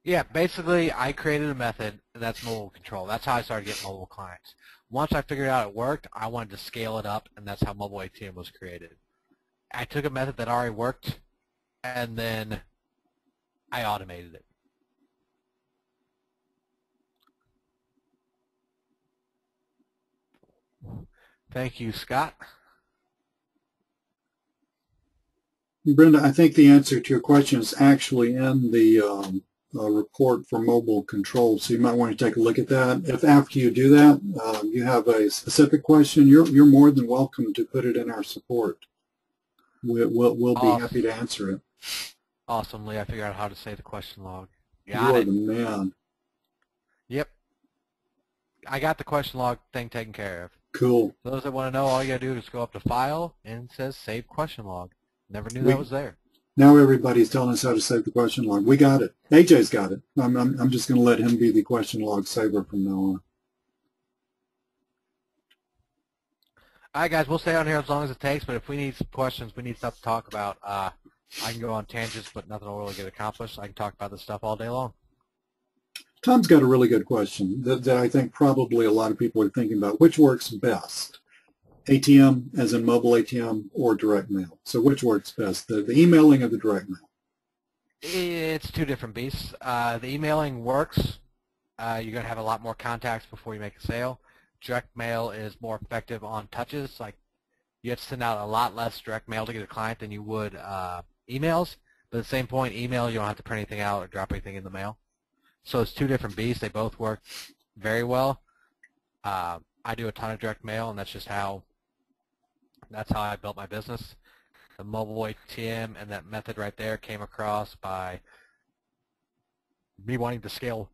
Speaker 1: Yeah, basically I created a method, and that's mobile control. That's how I started getting mobile clients. Once I figured out it worked, I wanted to scale it up, and that's how mobile ATM was created. I took a method that already worked, and then I automated it. Thank you, Scott.
Speaker 2: Brenda, I think the answer to your question is actually in the report for mobile control, so you might want to take a look at that. If after you do that, you have a specific question, you're more than welcome to put it in our support. We'll be happy to answer it.
Speaker 1: Awesome, Lee. I figured out how to say the question log.
Speaker 2: You are the man.
Speaker 1: Yep. I got the question log thing taken care of.
Speaker 2: Cool.
Speaker 1: For those that want to know, all you got to do is go up to File, and it says Save Question Log. Never knew that was there.
Speaker 2: Now everybody's telling us how to save the question log. We got it. AJ's got it. I'm just going to let him be the question log saver from now on.
Speaker 1: All right, guys, we'll stay on here as long as it takes, but if we need some questions, we need stuff to talk about, I can go on tangents, but nothing will really get accomplished. I can talk about this stuff all day long.
Speaker 2: Tom's got a really good question that I think probably a lot of people are thinking about. Which works best? ATM, as in mobile ATM, or direct mail? So which works best, the emailing or the direct mail?
Speaker 1: It's two different beasts. The emailing works. You're going to have a lot more contacts before you make a sale. Direct mail is more effective on touches. Like, you have to send out a lot less direct mail to get a client than you would emails. But at the same point, email, you don't have to print anything out or drop anything in the mail. So it's two different beasts. They both work very well. I do a ton of direct mail, and that's how I built my business. The mobile ATM and that method right there came across by me wanting to scale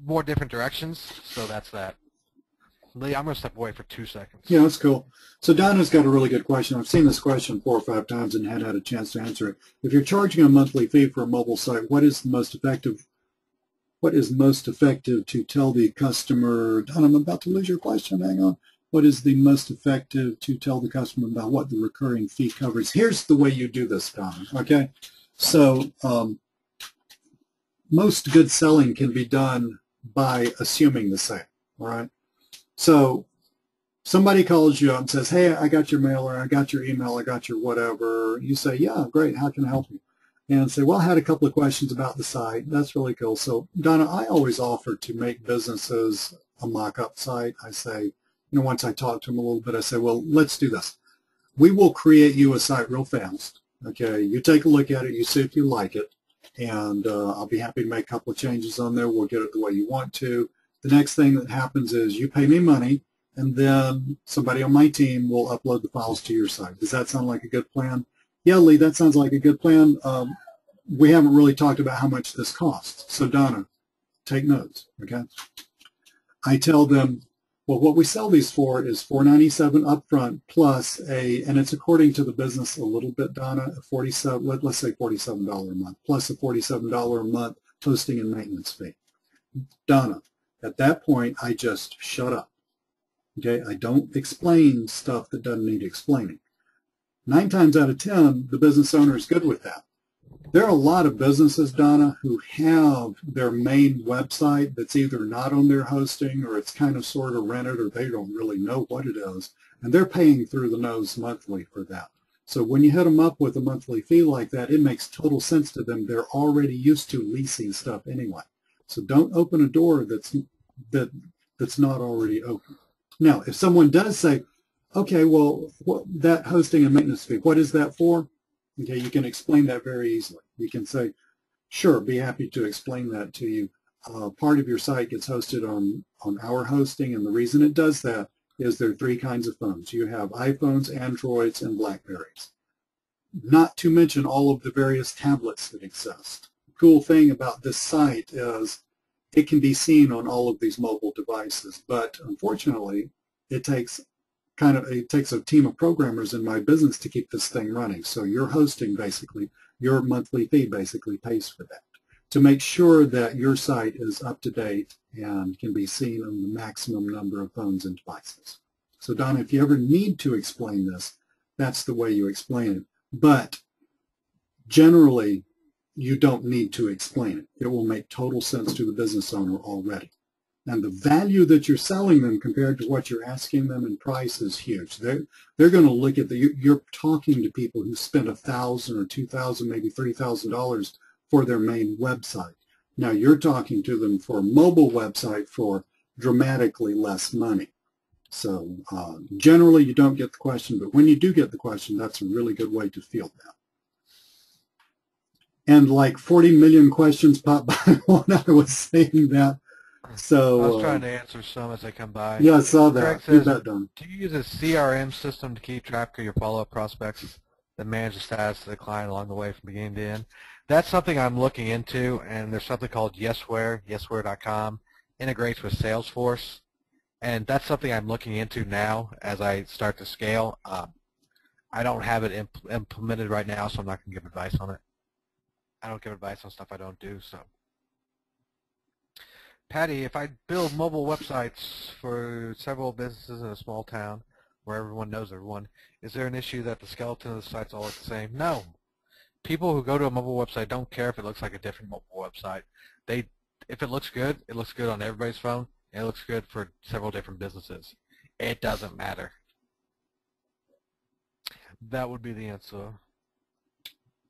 Speaker 1: more different directions. So that's that. Lee, I'm going to step away for 2 seconds.
Speaker 2: Yeah, that's cool. So Donna's got a really good question. I've seen this question 4 or 5 times and hadn't had a chance to answer it. If you're charging a monthly fee for a mobile site, what is most effective to tell the customer? Donna, I'm about to lose your question. Hang on. What is the most effective to tell the customer about what the recurring fee covers? Here's the way you do this, Donna. Okay? So most good selling can be done by assuming the same. All right? So somebody calls you up and says, hey, I got your mailer, I got your email, I got your whatever. You say, yeah, great, how can I help you? And say, well, I had a couple of questions about the site. That's really cool. So, Donna, I always offer to make businesses a mock-up site. I say, once I talk to them a little bit, I say, well, let's do this. We will create you a site real fast. Okay, you take a look at it, you see if you like it, and I'll be happy to make a couple of changes on there. We'll get it the way you want to. The next thing that happens is you pay me money, and then somebody on my team will upload the files to your site. Does that sound like a good plan? Yeah, Lee, that sounds like a good plan. We haven't really talked about how much this costs. So, Donna, take notes, okay? I tell them Well, what we sell these for is $497 upfront plus and it's according to the business a little bit, Donna, 47, let's say $47 a month, plus a $47 a month hosting and maintenance fee. Donna, at that point, I just shut up. Okay, I don't explain stuff that doesn't need explaining. 9 times out of 10, the business owner is good with that. There are a lot of businesses, Donna, who have their main website that's either not on their hosting or it's kind of sort of rented or they don't really know what it is, and they're paying through the nose monthly for that. So when you hit them up with a monthly fee like that, it makes total sense to them. They're already used to leasing stuff anyway. So don't open a door that's not already open. Now, if someone does say, okay, well, that hosting and maintenance fee, what is that for? Okay, you can explain that very easily. You can say, sure, be happy to explain that to you. Part of your site gets hosted on our hosting, and the reason it does that is there are 3 kinds of phones. You have iPhones, Androids, and Blackberries. Not to mention all of the various tablets that exist. The cool thing about this site is it can be seen on all of these mobile devices, but unfortunately, it takes a team of programmers in my business to keep this thing running. So your hosting basically, your monthly fee basically pays for that to make sure that your site is up to date and can be seen on the maximum number of phones and devices. So Donna, if you ever need to explain this, that's the way you explain it. But generally, you don't need to explain it. It will make total sense to the business owner already. And the value that you're selling them compared to what you're asking them in price is huge. They're going to look at you're talking to people who spend $1,000 or $2,000, maybe $3,000 for their main website. Now you're talking to them for a mobile website for dramatically less money. So generally you don't get the question, but when you do get the question, that's a really good way to field that. And like 40 million questions pop by when I was saying that. So
Speaker 1: I was trying to answer some as they come by.
Speaker 2: Yeah, I saw that.
Speaker 1: Greg says, do you use a CRM system to keep track of your follow-up prospects that manage the status of the client along the way from beginning to end? That's something I'm looking into, and there's something called yesware.com, integrates with Salesforce, and that's something I'm looking into now as I start to scale. I don't have it implemented right now, so I'm not going to give advice on it. I don't give advice on stuff I don't do, so. Patty, if I build mobile websites for several businesses in a small town where everyone knows everyone, is there an issue that the skeleton of the sites all look the same? No. People who go to a mobile website don't care if it looks like a different mobile website. If it looks good on everybody's phone, and it looks good for several different businesses. It doesn't matter. That would be the answer.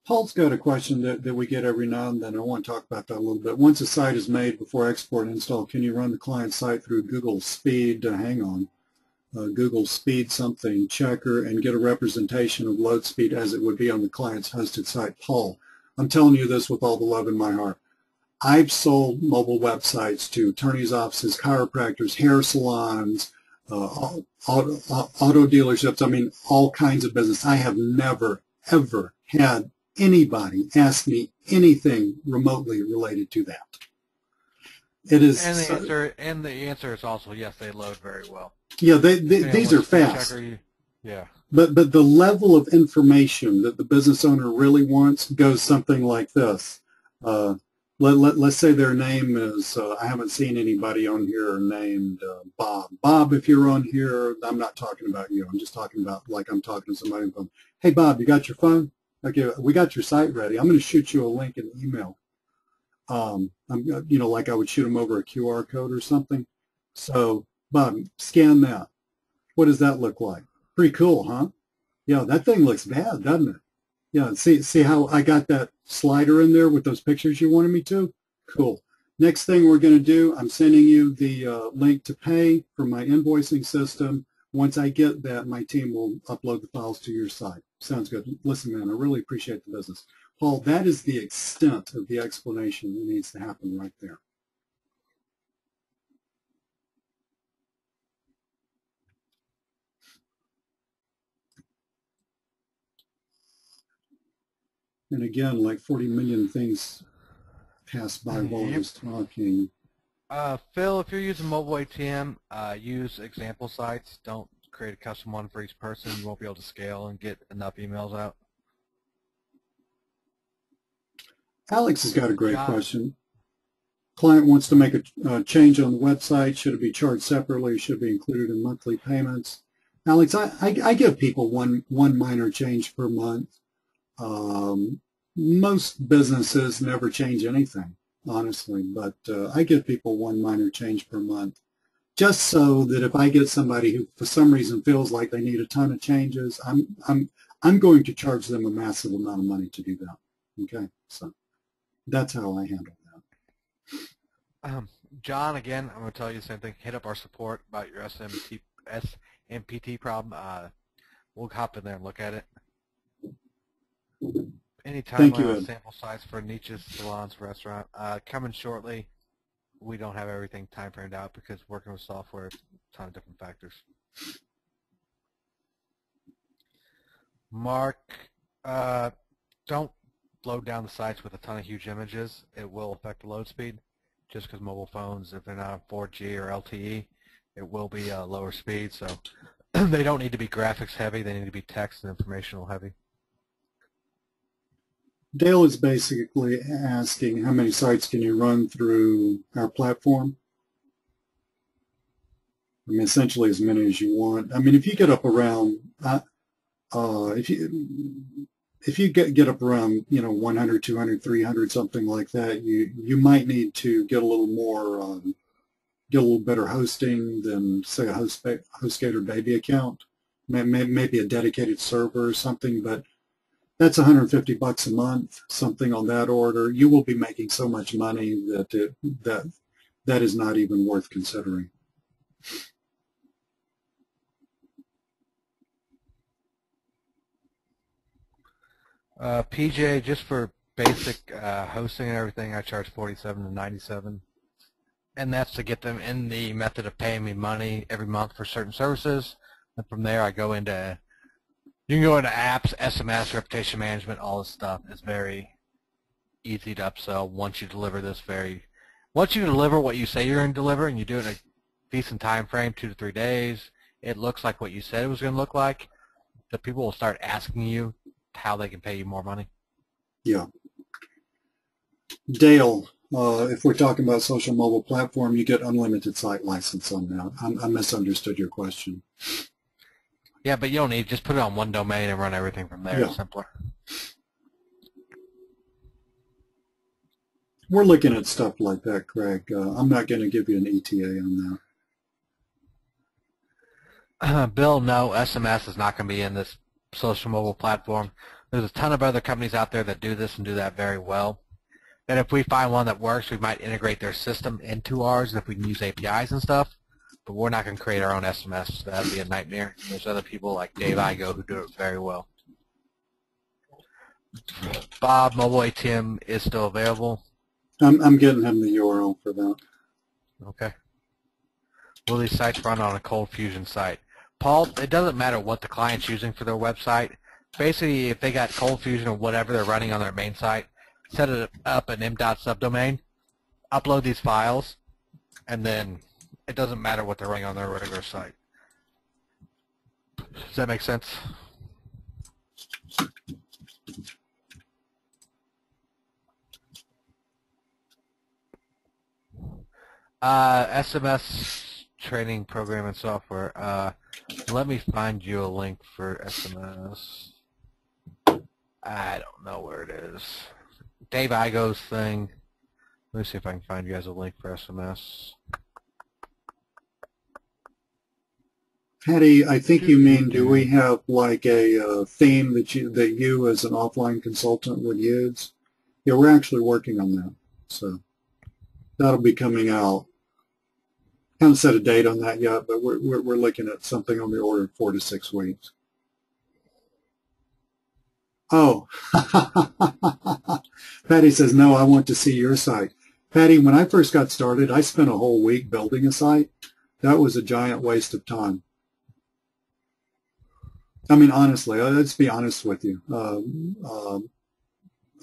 Speaker 2: Paul's got a question that we get every now and then. I want to talk about that a little bit. Once a site is made before export and install, can you run the client site through Google Speed, Google Speed something checker and get a representation of load speed as it would be on the client's hosted site? Paul, I'm telling you this with all the love in my heart. I've sold mobile websites to attorneys' offices, chiropractors, hair salons, auto dealerships, I mean, all kinds of business. I have never, ever had anybody ask me anything remotely related to that. It is,
Speaker 1: and the answer is also yes, they load very well.
Speaker 2: Yeah, these are fast.
Speaker 1: Yeah.
Speaker 2: But the level of information that the business owner really wants goes something like this. Let's say their name is, I haven't seen anybody on here named Bob. Bob, if you're on here, I'm not talking about you. I'm just talking about like I'm talking to somebody on the phone. Hey, Bob, you got your phone? Okay, we got your site ready. I'm going to shoot you a link in email. Like I would shoot them over a QR code or something. So, Bob, scan that. What does that look like? Pretty cool, huh? Yeah, that thing looks bad, doesn't it? Yeah, see how I got that slider in there with those pictures you wanted me to? Cool. Next thing we're going to do, I'm sending you the link to pay for my invoicing system. Once I get that, my team will upload the files to your site. Sounds good. Listen, man, I really appreciate the business. Paul, that is the extent of the explanation that needs to happen right there. And again, like 40 million things passed by while I was talking.
Speaker 1: Phil, if you're using mobile ATM, use example sites. Don't create a custom one for each person. You won't be able to scale and get enough emails out.
Speaker 2: Alex has got a great
Speaker 1: John,
Speaker 2: question. Client wants to make a change on the website. Should it be charged separately? Should it be included in monthly payments? Alex, I give people one minor change per month. Most businesses never change anything, honestly, but I give people one minor change per month, just so that if I get somebody who for some reason feels like they need a ton of changes, I'm going to charge them a massive amount of money to do that. Okay, so that's how I handle that.
Speaker 1: John, again, I'm going to tell you the same thing. Hit up our support about your SMPT problem. We'll hop in there and look at it. Any
Speaker 2: Thank you,
Speaker 1: timeline on
Speaker 2: Ed.
Speaker 1: sample sites for niches, salons, restaurant? Coming shortly. We don't have everything time framed out because working with software, a ton of different factors. Mark, don't load down the sites with a ton of huge images. It will affect the load speed. Just because mobile phones, if they're not on 4G or LTE, it will be lower speed. So they don't need to be graphics heavy. They need to be text and informational heavy.
Speaker 2: Dale is basically asking how many sites can you run through our platform? I mean, essentially as many as you want. I mean, if you get up around, if you get up around, 100, 200, 300, something like that, you might need to get a little more, get a little better hosting than, say, a HostGator Baby account, maybe a dedicated server or something, but that's $150 a month, something on that order. You will be making so much money that that is not even worth considering.
Speaker 1: PJ, just for basic hosting and everything, I charge $47 to $97, and that's to get them in the method of paying me money every month for certain services. And from there, I go into you can go into apps, SMS, reputation management, all this stuff. It's very easy to upsell once you deliver once you deliver what you say you're going to deliver and you do it in a decent time frame, 2 to 3 days, it looks like what you said it was going to look like. The people will start asking you how they can pay you more money.
Speaker 2: Yeah. Dale, if we're talking about social mobile platform, you get unlimited site license on that. I misunderstood your question.
Speaker 1: Yeah, but you don't need, just put it on one domain and run everything from there.
Speaker 2: Yeah.
Speaker 1: It's simpler.
Speaker 2: We're looking at stuff like that, Craig. I'm not going to give you an ETA on
Speaker 1: that. Bill, no, SMS is not going to be in this social mobile platform. There's a ton of other companies out there that do this and do that very well. And if we find one that works, we might integrate their system into ours if we can use APIs and stuff. But we're not going to create our own SMS. That would be a nightmare. There's other people like Dave Igo who do it very well. Bob, mobile ATM is still available.
Speaker 2: I'm getting him the URL for that.
Speaker 1: Okay. Will these sites run on a Cold Fusion site? Paul, it doesn't matter what the client's using for their website. Basically, if they got Cold Fusion or whatever they're running on their main site, set it up an m.dot subdomain, upload these files, and then it doesn't matter what they're running on their regular site. Does that make sense? SMS training program and software. Let me find you a link for SMS. I don't know where it is. Dave Igo's thing. Let me see if I can find you guys a link for SMS.
Speaker 2: Patty, I think you mean, do we have like a theme that you as an offline consultant would use? Yeah, we're actually working on that, so that'll be coming out. Haven't set a date on that yet, but we're looking at something on the order of 4 to 6 weeks. Oh, Patty says, no, I want to see your site. Patty, when I first got started, I spent a whole week building a site. That was a giant waste of time. I mean, honestly, let's be honest with you.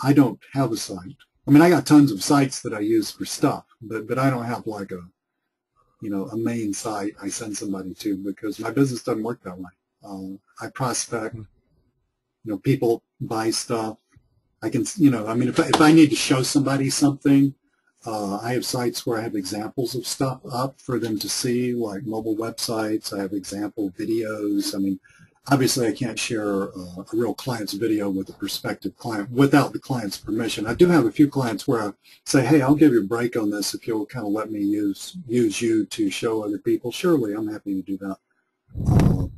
Speaker 2: I don't have a site. I mean, I got tons of sites that I use for stuff, but I don't have like a a main site I send somebody to, because my business doesn't work that way. I prospect, people buy stuff. I can, I mean, if I need to show somebody something, I have sites where I have examples of stuff up for them to see, like mobile websites. I have example videos. I mean, obviously I can't share a real client's video with a prospective client without the client's permission. I do have a few clients where I say, hey, I'll give you a break on this if you'll kind of let me use you to show other people. Surely, I'm happy to do that.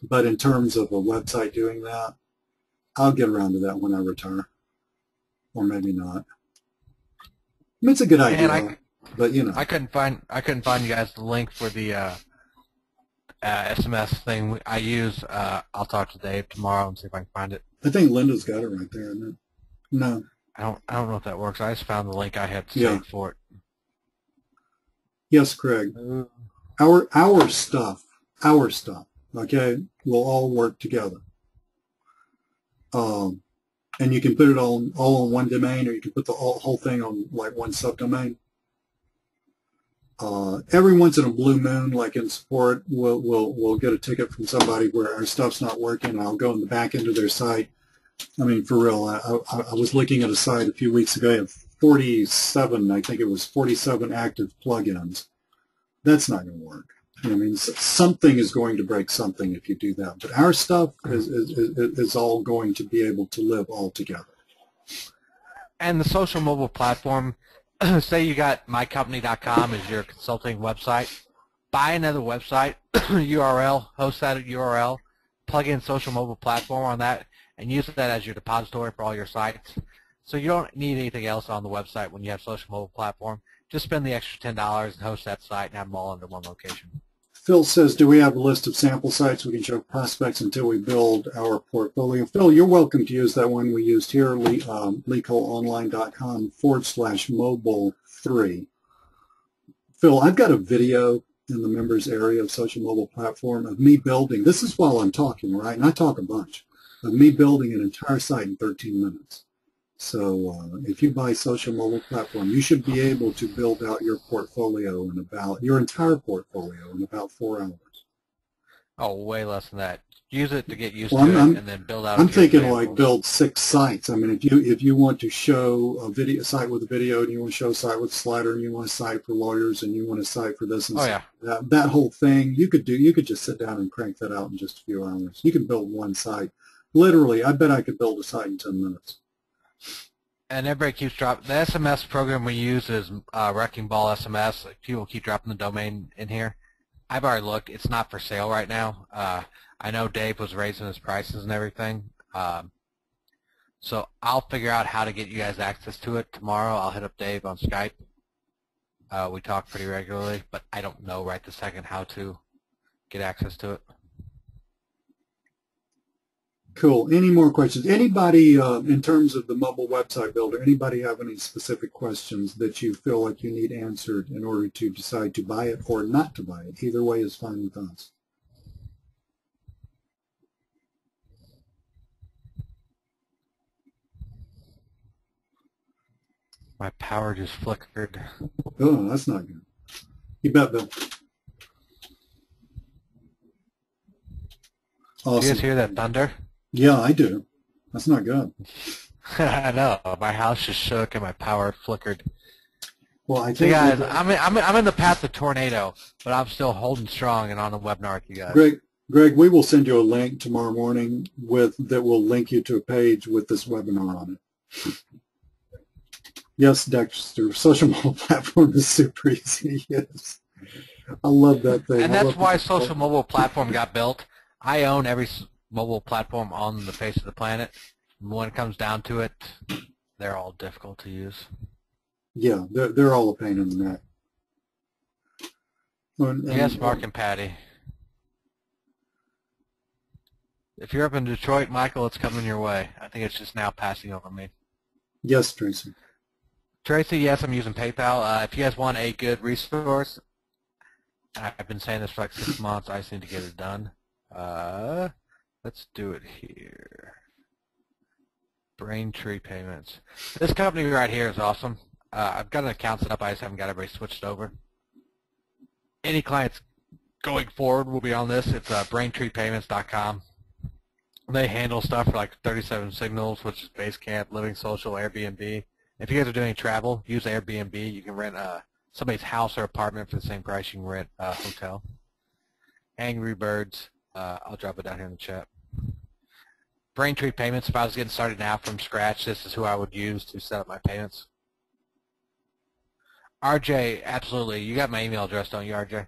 Speaker 2: But in terms of a website doing that, I'll get around to that when I retire. Or maybe not. I mean, it's a good idea, but
Speaker 1: I couldn't find you guys the link for the SMS thing I use. I'll talk to Dave tomorrow and see if I can find it.
Speaker 2: I think Linda's got it right there, isn't it? No.
Speaker 1: I don't know if that works. I just found the link I had saved for it.
Speaker 2: Yes, Craig. Our stuff, okay, will all work together. And you can put it all on one domain, or you can put the whole thing on like one subdomain. Every once in a blue moon, like in support, we'll get a ticket from somebody where our stuff's not working. I'll go in the back end of their site. I mean, for real, I was looking at a site a few weeks ago. I have 47, I think it was 47 active plugins. That's not going to work. I mean, something is going to break something if you do that. But our stuff is all going to be able to live all together.
Speaker 1: And the social mobile platform, say you got mycompany.com as your consulting website, buy another website URL, host that URL, plug in social mobile platform on that, and use that as your depository for all your sites. So you don't need anything else on the website when you have social mobile platform. Just spend the extra $10 and host that site and have them all under one location.
Speaker 2: Phil says, do we have a list of sample sites we can show prospects until we build our portfolio? Phil, you're welcome to use that one we used here, lecoonline.com/mobile3. Phil, I've got a video in the members area of social mobile platform of me building. This is while I'm talking, right? And I talk a bunch. Of me building an entire site in 13 minutes. So if you buy social mobile platform, you should be able to build out your portfolio in about, your entire portfolio in about 4 hours.
Speaker 1: Oh, way less than that. Use it to get used to it and then build out.
Speaker 2: I'm thinking like build 6 sites. I mean, if you want to show a site with a video, and you want to show a site with a slider, and you want a site for lawyers, and you want a site for this and that whole thing, you could just sit down and crank that out in just a few hours. You can build one site. Literally, I bet I could build a site in 10 minutes.
Speaker 1: And everybody keeps dropping. The SMS program we use is Wrecking Ball SMS. People keep dropping the domain in here. I've already looked. It's not for sale right now. I know Dave was raising his prices and everything. So I'll figure out how to get you guys access to it tomorrow. I'll hit up Dave on Skype. We talk pretty regularly, but I don't know right this second how to get access to it.
Speaker 2: Cool. Any more questions? Anybody, in terms of the mobile website builder, anybody have any specific questions that you feel like you need answered in order to decide to buy it or not to buy it? Either way is fine with us.
Speaker 1: My power just flickered.
Speaker 2: Oh, that's not good. You bet, Bill. Awesome.
Speaker 1: Do you guys hear that thunder?
Speaker 2: Yeah, I do. That's not good.
Speaker 1: I know. My house just shook and my power flickered.
Speaker 2: Well, I think,
Speaker 1: so guys, I'm in the path of tornado, but I'm still holding strong and on the webinar with you guys.
Speaker 2: Greg, we will send you a link tomorrow morning that will link you to a page with this webinar on it. Yes, Dexter, social mobile platform is super easy. Yes, I love that thing.
Speaker 1: And that's why social mobile platform got built. I own every mobile platform on the face of the planet. And when it comes down to it, they're all difficult to use.
Speaker 2: Yeah, they're all a pain in the neck.
Speaker 1: Yes, Mark and Patty. If you're up in Detroit, Michael, it's coming your way. I think it's just now passing over me.
Speaker 2: Yes, Tracy.
Speaker 1: Tracy, yes, I'm using PayPal. If you guys want a good resource, I've been saying this for like 6 months. I just need to get it done. Let's do it here. Braintree Payments. This company right here is awesome. I've got an account set up. I just haven't got everybody switched over. Any clients going forward will be on this. It's BraintreePayments.com. They handle stuff for like 37 Signals, which is Basecamp, Living Social, Airbnb. If you guys are doing travel, use Airbnb. You can rent somebody's house or apartment for the same price you can rent a hotel. Angry Birds, I'll drop it down here in the chat. Braintree Payments, if I was getting started now from scratch, this is who I would use to set up my payments. RJ, absolutely. You got my email address, don't you, RJ?